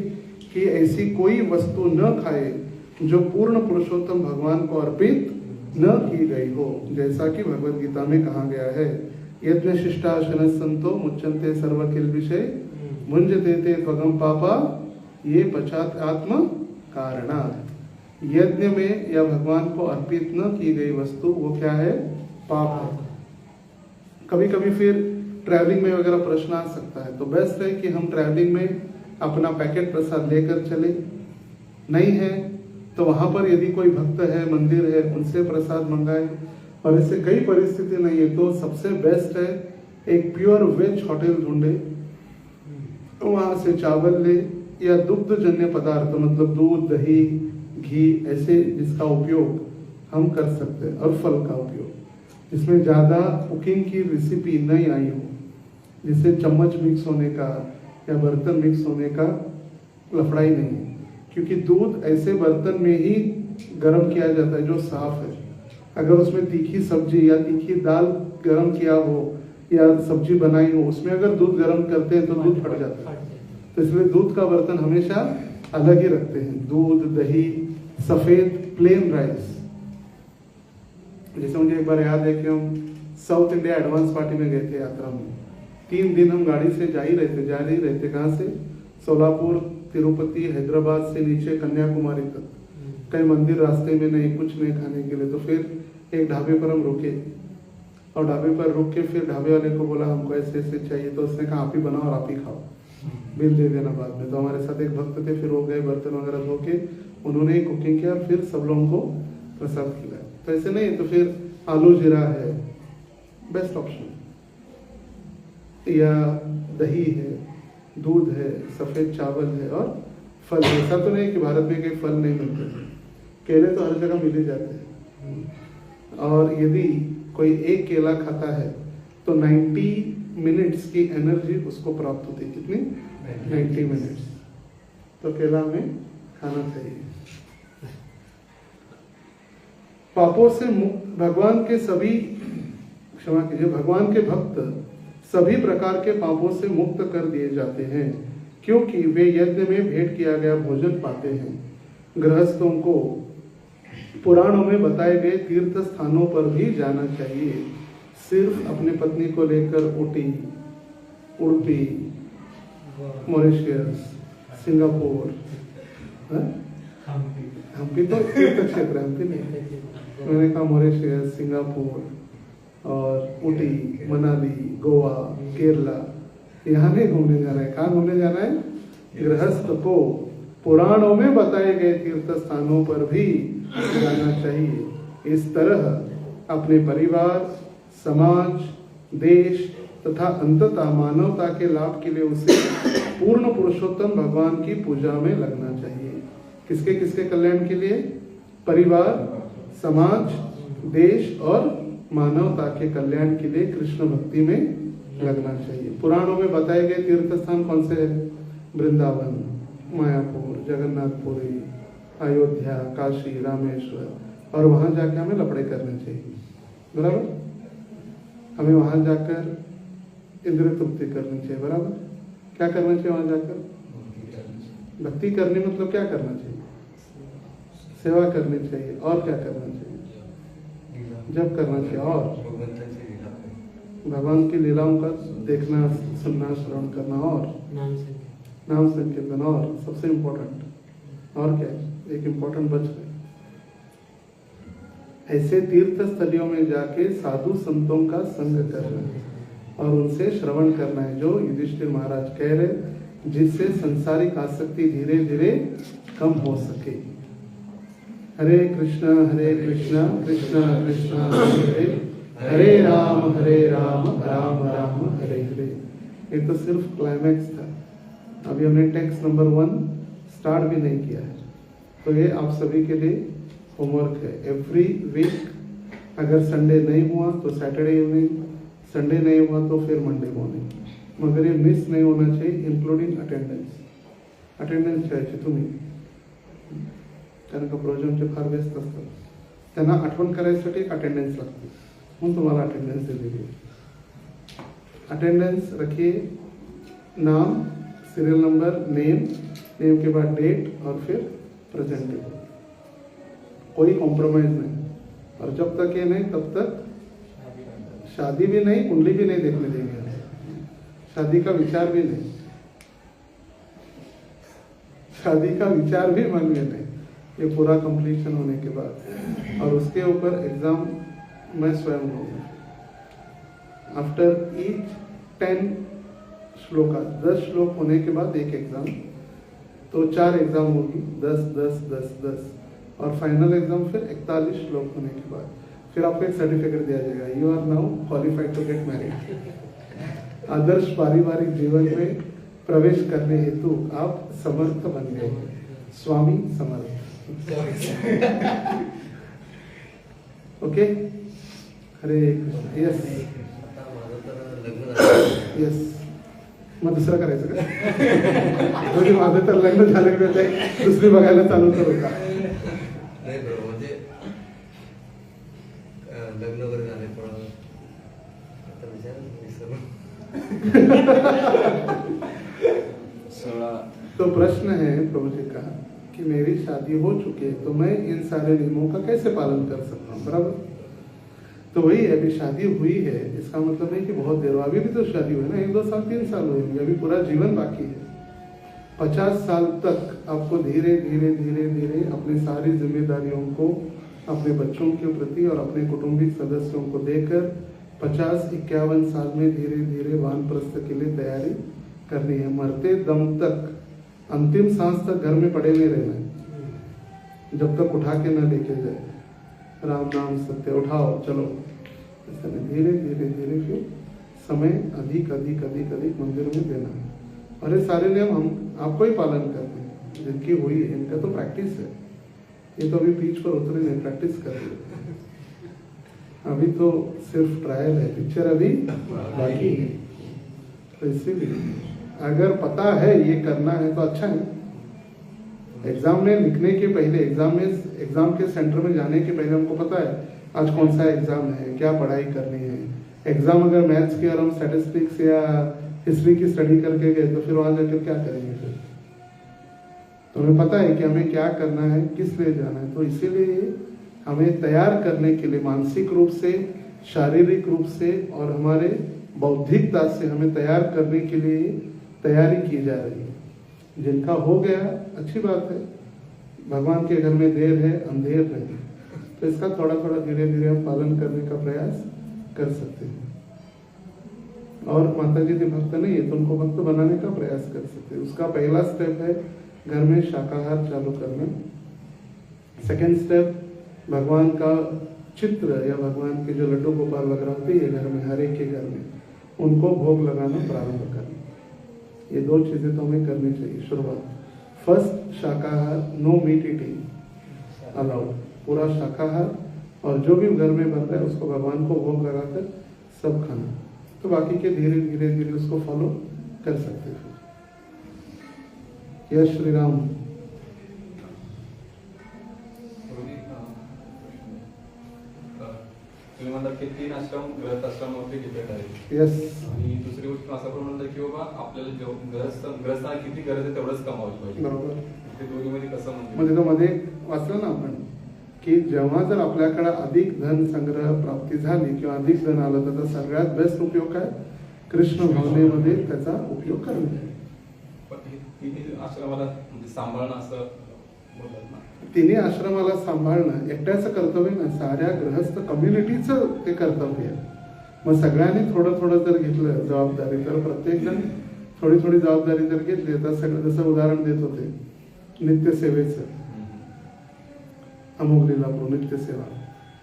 कि ऐसी कोई वस्तु न खाए जो पूर्ण पुरुषोत्तम भगवान को अर्पित न की गई हो, जैसा कि भगवद गीता में कहा गया है, यज्ञ शिष्टाशन संतो मुच्यन्ते सर्व किल विषय भुंजते ते त्वगम पापा ये पश्चात आत्म कारणात्। यज्ञ में या भगवान को अर्पित न की गई वस्तु वो क्या है? पाप है। कभी कभी फिर ट्रैवलिंग में वगैरह प्रश्न आ सकता है, तो बेस्ट है कि हम ट्रैवलिंग में अपना पैकेट प्रसाद लेकर चले। नहीं है तो वहां पर यदि कोई भक्त है, मंदिर है, उनसे प्रसाद मंगाए। और ऐसे कई परिस्थिति नहीं है तो सबसे बेस्ट है एक प्योर वेज होटल ढूंढे, वहां से चावल ले या दुग्ध जन्य पदार्थ मतलब दूध, दही, घी ऐसे जिसका उपयोग हम कर सकते हैं, और फल का उपयोग जिसमें ज्यादा कुकिंग की रेसिपी नहीं आई हो, जिससे चम्मच मिक्स होने का या बर्तन मिक्स होने का लफड़ाई नहीं है, क्योंकि दूध ऐसे बर्तन में ही गर्म किया जाता है जो साफ है। अगर उसमें तीखी सब्जी या तीखी दाल गर्म किया हो या सब्जी बनाई हो, उसमें अगर दूध गर्म करते हैं तो दूध फट जाता है। तो इसलिए दूध का बर्तन हमेशा अलग ही रखते हैं। दूध, दही, सफेद प्लेन राइस। जैसे मुझे एक बार याद है कि हम साउथ इंडिया एडवांस पार्टी में गए थे यात्रा में। 3 दिन हम गाड़ी से जा ही रहे थे कहाँ से? सोलापुर, तिरुपति, हैदराबाद से नीचे कन्याकुमारी तक। कई मंदिर रास्ते में नहीं, कुछ नहीं खाने के लिए। तो फिर एक ढाबे पर हम रुके, और ढाबे पर रुक के फिर ढाबे वाले को बोला हमको ऐसे ऐसे चाहिए। तो उसने कहा आप ही बनाओ और आप ही खाओ, बिल दे देना बाद में। तो हमारे साथ एक भक्त थे, फिर वो गए बर्तन वगैरह धो के, उन्होंने ही कुकिंग किया, फिर सब लोगों को प्रसाद खिलाया। तो ऐसे नहीं तो फिर आलू जीरा है बेस्ट ऑप्शन, या दही है, दूध है, सफेद चावल है और फल। ऐसा तो नहीं कि भारत में कई फल नहीं मिलते, केले तो हर जगह मिल ही जाते हैं। और यदि कोई एक केला खाता है तो 90 मिनट्स की एनर्जी उसको प्राप्त होती है। कितनी? 90 मिनट्स। तो केला हमें खाना चाहिए। पापों से मुक्त भगवान के सभी, क्षमा कीजिए, भगवान के भक्त सभी प्रकार के पापों से मुक्त कर दिए जाते हैं, क्योंकि वे यज्ञ में भेंट किया गया भोजन पाते हैं। गृहस्थों को पुराणों में बताए गए तीर्थ स्थानों पर भी जाना चाहिए। सिर्फ अपनी पत्नी को लेकर ऊटी, उडुपी, मॉरिशस, सिंगापुर, हम्पी तो तीर्थ क्षेत्र है, हम्पी नहीं। मैंने कहा मॉरिशस, सिंगापुर और ऊटी, मनाली, गोवा, केरला, यहाँ नहीं घूमने जाना है। कहाँ घूमने जाना है? गृहस्थ को पुराणों में बताए गए तीर्थ स्थानों पर भी जाना चाहिए। इस तरह अपने परिवार, समाज, देश तथा अंततः मानवता के लाभ के लिए उसे पूर्ण पुरुषोत्तम भगवान की पूजा में लगना चाहिए। किसके किसके कल्याण के लिए? परिवार, समाज, देश और मानवता के कल्याण के लिए कृष्ण भक्ति में लगना चाहिए। पुराणों में बताए गए तीर्थ स्थान कौन से हैं? वृंदावन, मायापुर, जगन्नाथपुरी, अयोध्या, काशी, रामेश्वर। और वहां जाकर हमें लपड़े करने चाहिए, बराबर। हमें वहां जाकर इंद्र तृप्ति करनी चाहिए, बराबर। क्या करना चाहिए वहां जाकर? भक्ति करनी मतलब क्या करना चाहिए? सेवा करनी चाहिए। और क्या करना चाहिए? जब करना चाहिए और भगवान की लीलाओं का देखना, सुनना, श्रवण करना और नाम संकीर्तन। और सबसे इम्पोर्टेंट और क्या? एक इम्पोर्टेंट बच गए, ऐसे तीर्थ स्थलियों में जाके साधु संतों का संग करना है और उनसे श्रवण करना है, जो युधिष्ठिर महाराज कह रहे, जिससे संसारिक आसक्ति धीरे धीरे कम हो सके। हरे कृष्णा कृष्णा कृष्णा हरे हरे, हरे राम राम राम हरे हरे। ये तो सिर्फ क्लाइमैक्स था, अभी हमने टेक्स्ट नंबर 1 स्टार्ट भी नहीं किया है। तो ये आप सभी के लिए होमवर्क है। एवरी वीक अगर संडे नहीं हुआ तो सैटरडे इवनिंग, संडे नहीं हुआ तो फिर मंडे मॉर्निंग, मगर ये मिस नहीं होना चाहिए, इंक्लूडिंग अटेंडन्स। अटेंडन्स चाहिए तुम्ही, कारण का प्रोजेक्टचे फार व्यस्त असतात, त्यांना आठवण करायसाठी अटेंडेंस लागते, म्हणून तुम्हाला अटेंडेंस दिलेली आहे। अटेंडेंस रखिए, नाम, सीरियल नंबर, नेम, नेम के बाद डेट और फिर प्रेजेंटेबल, कोई कॉम्प्रोमाइज नहीं। और जब तक ये नहीं तब तक शादी भी नहीं, कुंडली भी नहीं देखने देंगे, शादी का विचार भी नहीं, शादी का विचार भी मन में नहीं, ये पूरा कंप्लीशन होने के बाद। और उसके ऊपर एग्जाम मैं स्वयं लूंगा। आफ्टर ईच 10 श्लोका, 10 श्लोक होने के बाद एक एग्जाम, तो 4 एग्जाम होगी, 10 10 10 10 और फाइनल एग्जाम फिर 41 श्लोक होने के बाद फिर आपको एक सर्टिफिकेट दिया जाएगा, you are now qualified to get married. आदर्श पारिवारिक जीवन में प्रवेश करने हेतु आप समर्थ बन गए। स्वामी समर्थ। ओके, हरे कृष्ण। यस यस, मग दुसरं करायचं का? म्हणजे माझं तर लग्न झालेलं आहे, दुसरी बघायला चालू करू का? नाही बरोबर, म्हणजे लग्न वगैरे झाले पण आता विचार विसरलो. तो प्रश्न है प्रभु जी का कि मेरी शादी हो चुकी है तो मैं इन सारे नियमों का कैसे पालन कर सकता हूँ, बराबर? तो वही है, अभी शादी हुई है इसका मतलब नहीं कि बहुत देर, अभी भी तो शादी हुई ना, 1 2 साल 3 साल हुई, अभी पूरा जीवन बाकी है। 50 साल तक आपको धीरे धीरे धीरे धीरे अपनी सारी जिम्मेदारियों को अपने बच्चों के प्रति और अपने कुटुंबिक सदस्यों को देकर 50-51 साल में धीरे धीरे वानप्रस्थ के लिए तैयारी करनी है। मरते दम तक, अंतिम सांस तक घर में पड़े नहीं रहना है, जब तक उठा के न लेके जाए। राम नाम सत्य, उठाओ चलो, ऐसा नहीं, धीरे धीरे धीरे फिर समय अधिक अधिक अधिक अधिक मंदिर में देना है। और ये सारे नियम हम आपको ही पालन करते हैं, जिनकी हुई है इनका तो प्रैक्टिस है, ये तो अभी पीच पर उतरे नहीं, प्रैक्टिस कर रहे। अभी तो सिर्फ ट्रायल है, पिक्चर अभी बाकी है। तो इसीलिए अगर पता है ये करना है तो अच्छा है। एग्जाम में लिखने के पहले, एग्जाम के सेंटर में जाने के पहले हमको पता है आज कौन सा एग्जाम है, क्या पढ़ाई करनी है। एग्जाम अगर मैथ्स के और हम स्टैटिस्टिक्स या हिस्ट्री की स्टडी करके गए तो फिर वहां जाकर क्या करेंगे फिर? तो हमें पता है कि हमें क्या करना है, किस लिए जाना है। तो इसीलिए हमें तैयार करने के लिए मानसिक रूप से, शारीरिक रूप से और हमारे बौद्धिकता से हमें तैयार करने के लिए तैयारी की जा रही है। जिनका हो गया अच्छी बात है, भगवान के घर में देर है अंधेर नहीं, तो इसका थोड़ा थोड़ा धीरे धीरे हम पालन करने का प्रयास कर सकते हैं। और माता जी के भक्त नहीं है तो उनको भक्त बनाने का प्रयास कर सकते हैं। उसका पहला स्टेप है घर में शाकाहार चालू करना। सेकेंड स्टेप, भगवान का चित्र या भगवान के जो लड्डू गोपाल वगैरह होते हैं घर में, हर एक के घर में, उनको भोग लगाना प्रारंभ करना। ये 2 चीजें तो हमें करनी चाहिए शुरुआत। फर्स्ट, शाकाहार, नो मीट ईटिंग अलाउड, पूरा शाकाहार, और जो भी घर में बन रहा है उसको भगवान को भोग लगाकर सब खाना। तो बाकी के धीरे धीरे धीरे उसको फॉलो कर सकते हैं। यश श्री राम। तुम्ही म्हणतात की 3 आश्रम ग्रस्त आश्रमामध्ये डिपेंड आहे। यस। आणि दुसरी गोष्ट असं पण म्हणतात की बाबा आपल्याला ग्रस्ताला किती गरज आहे तेवढंच कमावलं पाहिजे। बरोबर। ते दोन्हीमध्ये कसं म्हणजे तो मध्ये वाचलं ना आपण की जेव्हा जर आपल्याकडे अधिक धन संग्रह प्राप्ती झाली किंवा अधिक धन आलं तर सगळ्यात बेस्ट उपयोग काय? कृष्ण भावनेमध्ये त्याचा उपयोग करणे। पण हे तिन्ही आश्रमाला म्हणजे सांभाळणं असं बोलतात ना, तिन्ही आश्रमाला सांभाळणं एकट्याचं कर्तव्य नाही, साऱ्या गृहस्थ कम्युनिटीचं ते कर्तव्य आहे। मग सगळ्यांनी थोडं थोडं जर घेतलं जबाबदारी तर प्रत्येक जण थोडी थोडी जबाबदारी जर घेतली तर सगळं, जसं उदाहरण देत होते नित्यसेवेचं, अमोघ लीलापूर नित्यसेवा,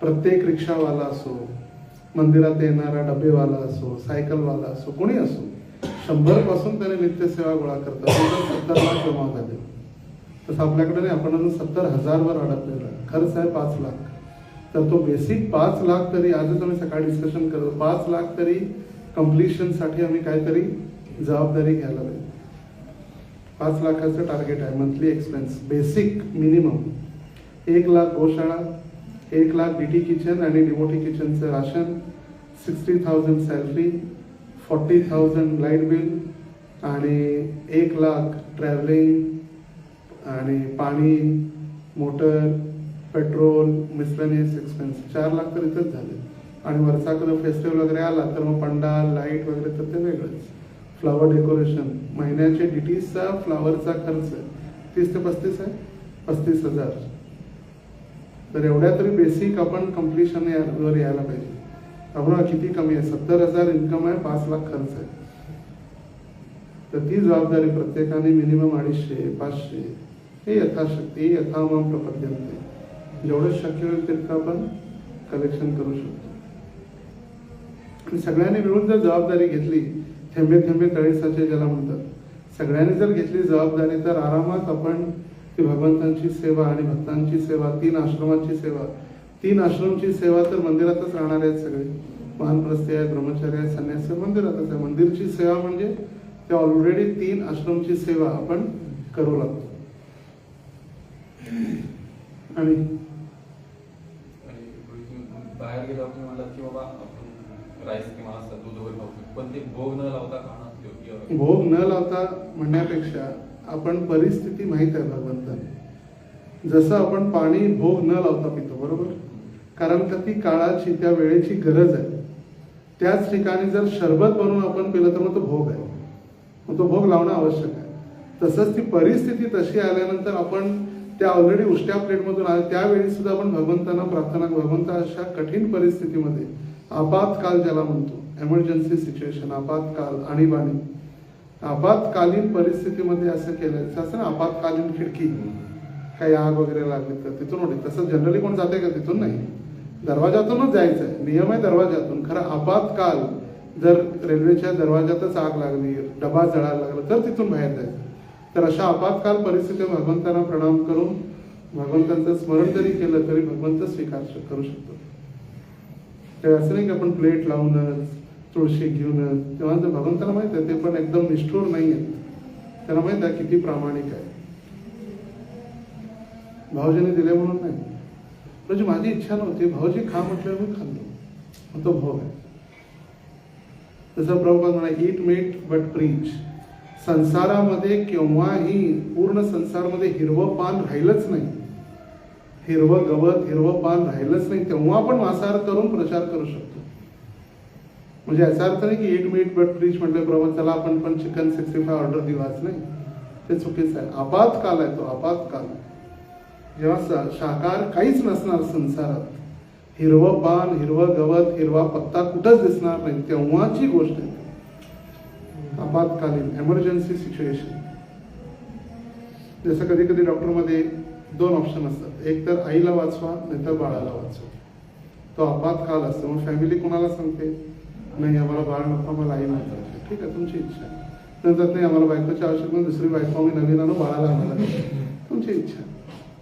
प्रत्येक रिक्षावाला असो, मंदिरात येणारा डबेवाला असो, सायकलवाला असो, कोणी असो, 100 पासून त्याने नित्यसेवा गोळा करतात। 70 लाख जमा झाले, तसं आपल्याकडे नाही, आपण अजून 70,000 वर अडकलेला, खर्च आहे 5 लाख। तर तो बेसिक 5 लाख तरी, आजच आम्ही सकाळी डिस्कशन करतो, 5 लाख तरी कम्प्लिशन साठी आम्ही काहीतरी जबाबदारी घ्यायला पाहिजे। 5 लाखाचं टार्गेट आहे monthly expense, basic minimum. 1 lakh गोशाळा, 1 लाख डीटी किचन आणि डिवोटी किचनचं राशन, 60,000 सॅलरी, 40,000 लाईट बिल आणि 1 लाख ट्रॅव्हलिंग आणि पाणी, motor, petrol, miscellaneous expense, 4 lakh तर इथंच झाले। आणि वरचा कधी फेस्टिवल वगैरे आला तर मग पंडाल, लाईट वगैरे तर ते वेगळंच, फ्लावर डेकोरेशन, महिन्याचे डीटीचा फ्लावरचा खर्च 30 ते 35 आहे, 35,000। तर एवढ्या तरी बेसिक आपण कम्प्लिशन वर यायला पाहिजे। आपण किती कमी आहे, 70,000 इन्कम आहे, 5 लाख खर्च आहे, तर ती जबाबदारी प्रत्येकाने मिनिमम 250-500 हे यथाशक्ती यथामाम प्रपद्यन्ते, जेवढं शक्य होईल तितकं आपण कलेक्शन करू शकतो। आणि सगळ्यांनी मिळून जर जबाबदारी घेतली थेंबे थेंबे तळे साचे ज्याला म्हणतात, सगळ्यांनी जर घेतली जबाबदारी तर आरामात आपण ती भगवंतांची सेवा आणि भक्तांची सेवा, 3 आश्रमांची सेवा, 3 आश्रमची सेवा तर मंदिरातच राहणार आहेत सगळे. वानप्रस्थी आहेत, ब्रह्मचारी आहेत, संन्यासी आहेत, मंदिरातच आहे. मंदिरची सेवा म्हणजे ते ऑलरेडी 3 आश्रमची सेवा आपण करू लागतो. आणि आणि गुरुजी बाहेर गेलो आपण म्हणलं की बाबा आपण राईस किंवा असं दूध वगैरे खाऊ, पण ते भोग न लावता खाणं योग्य आहे. भोग न लावता म्हणण्यापेक्षा आपण परिस्थिती माहित आहे भगवंतांना. जसं आपण पाणी भोग न लावता पितो, बरोबर, कारण का ती काळाची त्या वेळेची गरज आहे. त्याच ठिकाणी जर शरबत बनवून आपण पिलं तर मग तो भोग आहे, मग तो भोग लावणं आवश्यक आहे. तसंच ती परिस्थिती तशी आल्यानंतर आपण त्या ऑलरेडी उष्ट्या प्लेटमधून आले त्यावेळी सुद्धा आपण भगवंतांना प्रार्थना, भगवंता अशा कठीण परिस्थितीमध्ये, आपातकाल ज्याला म्हणतो, एमर्जन्सी सिच्युएशन, आपातकाल, आणीबाणी, आपातकालीन परिस्थितीमध्ये असं केलं असं ना, आपातकालीन खिडकी, काही आग वगैरे लागली तर तिथून उडे. तसं जनरली कोण जाते का तिथून? नाही, दरवाजातूनच जायचं आहे, नियम आहे दरवाजातून. खरं आपातकाल जर रेल्वेच्या दरवाजातच आग लागली, डबा जळायला लागला तर तिथून बाहेर जायचं. तर अशा आपातकाल परिस्थितीत भगवंतांना प्रणाम करून भगवंतांचं स्मरण जरी केलं तरी भगवंत स्वीकार करू शकतो. ते असं नाही की आपण प्लेट लावूनच, तुळशी घेऊनच, तेव्हा तर भगवंताला माहित आहे ते पण एकदम निष्ठुर नाही आहेत. त्यांना माहित आहे किती प्रामाणिक आहे. भाऊजीने दिले म्हणून नाही, म्हणजे माझी इच्छा नव्हती, भाऊजी खा म्हटलं मी खाल्लो, मग तो भोग आहे. जसं प्रभुपाद म्हणा, ईट मीट बट प्रीच. संसारामध्ये केव्हाही पूर्ण संसारामध्ये हिरवं पान राहिलंच नाही, हिरवं गवत, हिरवं पान राहिलंच नाही, तेव्हा आपण मांसाहार करून प्रचार करू शकतो. म्हणजे याचा अर्थ नाही की ईट मीट बट प्रीच म्हटलं प्रभू चला आपण पण चिकन 65 ऑर्डर देऊ, आज नाही, ते चुकीचं आहे. आपातकाल आहे तो, आपातकाल. जेव्हा शाकाहार काहीच नसणार संसारात, हिरवं पान, हिरवं गवत, हिरवा पत्ता कुठंच दिसणार नाही, तेव्हाची गोष्ट आहे आपातकालीन, एमर्जन्सी सिच्युएशन. जसं कधी कधी डॉक्टरमध्ये 2 ऑप्शन असतात, एक तर आईला वाचवा नाही तर बाळाला वाचवा. तो आपातकाल असतो. मग फॅमिली कोणाला सांगते, नाही आम्हाला बाळ नको, आम्हाला आई नको. ठीक आहे, तुमची इच्छा. नंतर नाही आम्हाला बायकोची आवश्यकता, दुसरी बायको आम्ही नवीन आणू, बाळाला आम्हाला, तुमची इच्छा.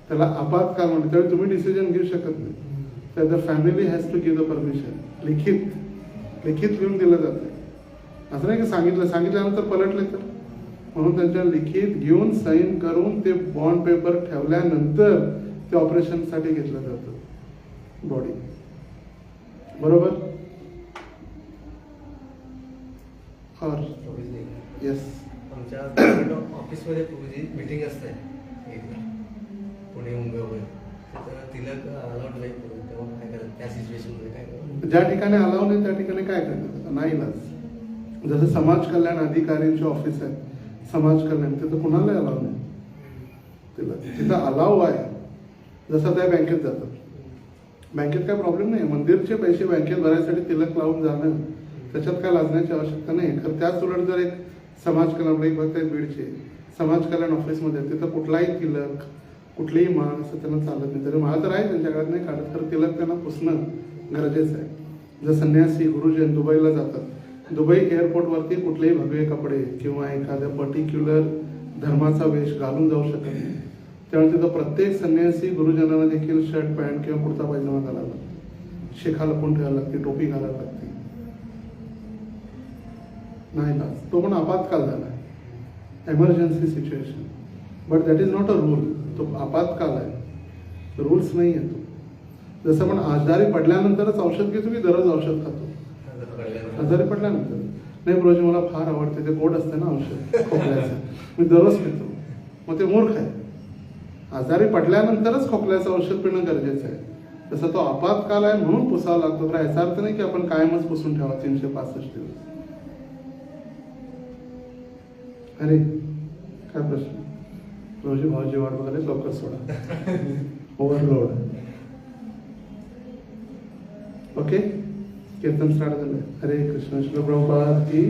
त्याला आपातकाल म्हणते. त्यावेळी तुम्ही डिसिजन घेऊ शकत नाही. तर family has to give the permission. लिखित लिहून दिलं जातं. असं नाही की सांगितल्यानंतर पलटले तर. म्हणून त्यांच्या लिखित घेऊन साईन करून ते बॉन्ड पेपर ठेवल्यानंतर ते ऑपरेशनसाठी घेतलं जातं बॉडी, बरोबर. और येस, आमच्या ऑफिसमध्ये पूर्वी मीटिंग असते एकदा पुणे मुंबईमध्ये, तर तिलक अलाउड नाही करून, तेव्हा काय करत त्या सिच्युएशनमध्ये काय करत? ज्या ठिकाणी अलाव नाही त्या ठिकाणी काय करतात, नाही लाच. जसं समाज कल्याण अधिकाऱ्यांचे ऑफिस आहे, समाज कल्याण, तिथं कुणाला अलाव नाही, तिथं अलाव आहे. जसं त्या बँकेत जातात, बँकेत काय प्रॉब्लेम नाही, मंदिरचे पैसे बँकेत भरायसाठी तिलक लावून जाणं, त्याच्यात काय लाजण्याची आवश्यकता नाही. खरं त्याच उलट जर एक समाज कल्याण, एक भक्त आहेत बीडचे, समाज कल्याण ऑफिसमध्ये तिथं कुठलाही तिलक, कुठलीही माळ असं त्यांना चालत नाही. तरी माळ तर आहे त्यांच्याकडे, नाही काढत, तर तिलक त्यांना पुसणं गरजेचं आहे. जर संन्यासी गुरुजन दुबईला जातात, दुबई एअरपोर्टवरती कुठलेही भगवे कपडे किंवा एखाद्या पर्टिक्युलर धर्माचा वेश घालून जाऊ शकत नाही. त्यामुळे तिथं प्रत्येक संन्यासी गुरुजनांना देखील शर्ट पॅन्ट किंवा कुर्ता पायजमा घालायला लागतो, शेखा लपून ठेवायला लागते, टोपी घालायला लागते. नाही ना, तो पण आपातकाल झाला, emergency situation. But that is not a rule. तो आपातकाल आहे, रूल्स नाही आहे तो. जसं आपण आजारी पडल्यानंतरच औषध घेतो की दररोज औषध खातो? आजारी पडल्यानंतर. नाही रोज मला फार आवडते, ते गोड असते ना औषध खोकल्याचं, मी दररोज पितो, मग ते मूर्ख आहे. आजारी पडल्यानंतरच खोकल्याचं औषध पिणं गरजेचं आहे. तसं तो आपातकाल आहे म्हणून पुसावा लागतो. तर याचा अर्थ नाही की आपण कायमच पुसून ठेवा 365 दिवस. अरे काय प्रश्न, रोजी भाऊजी वाट बघायला, लवकर सोडा, ओव्हरलोड. ओके, कीर्तन स्टार्ट झालं. हरे कृष्ण. श्री प्रभुपाद की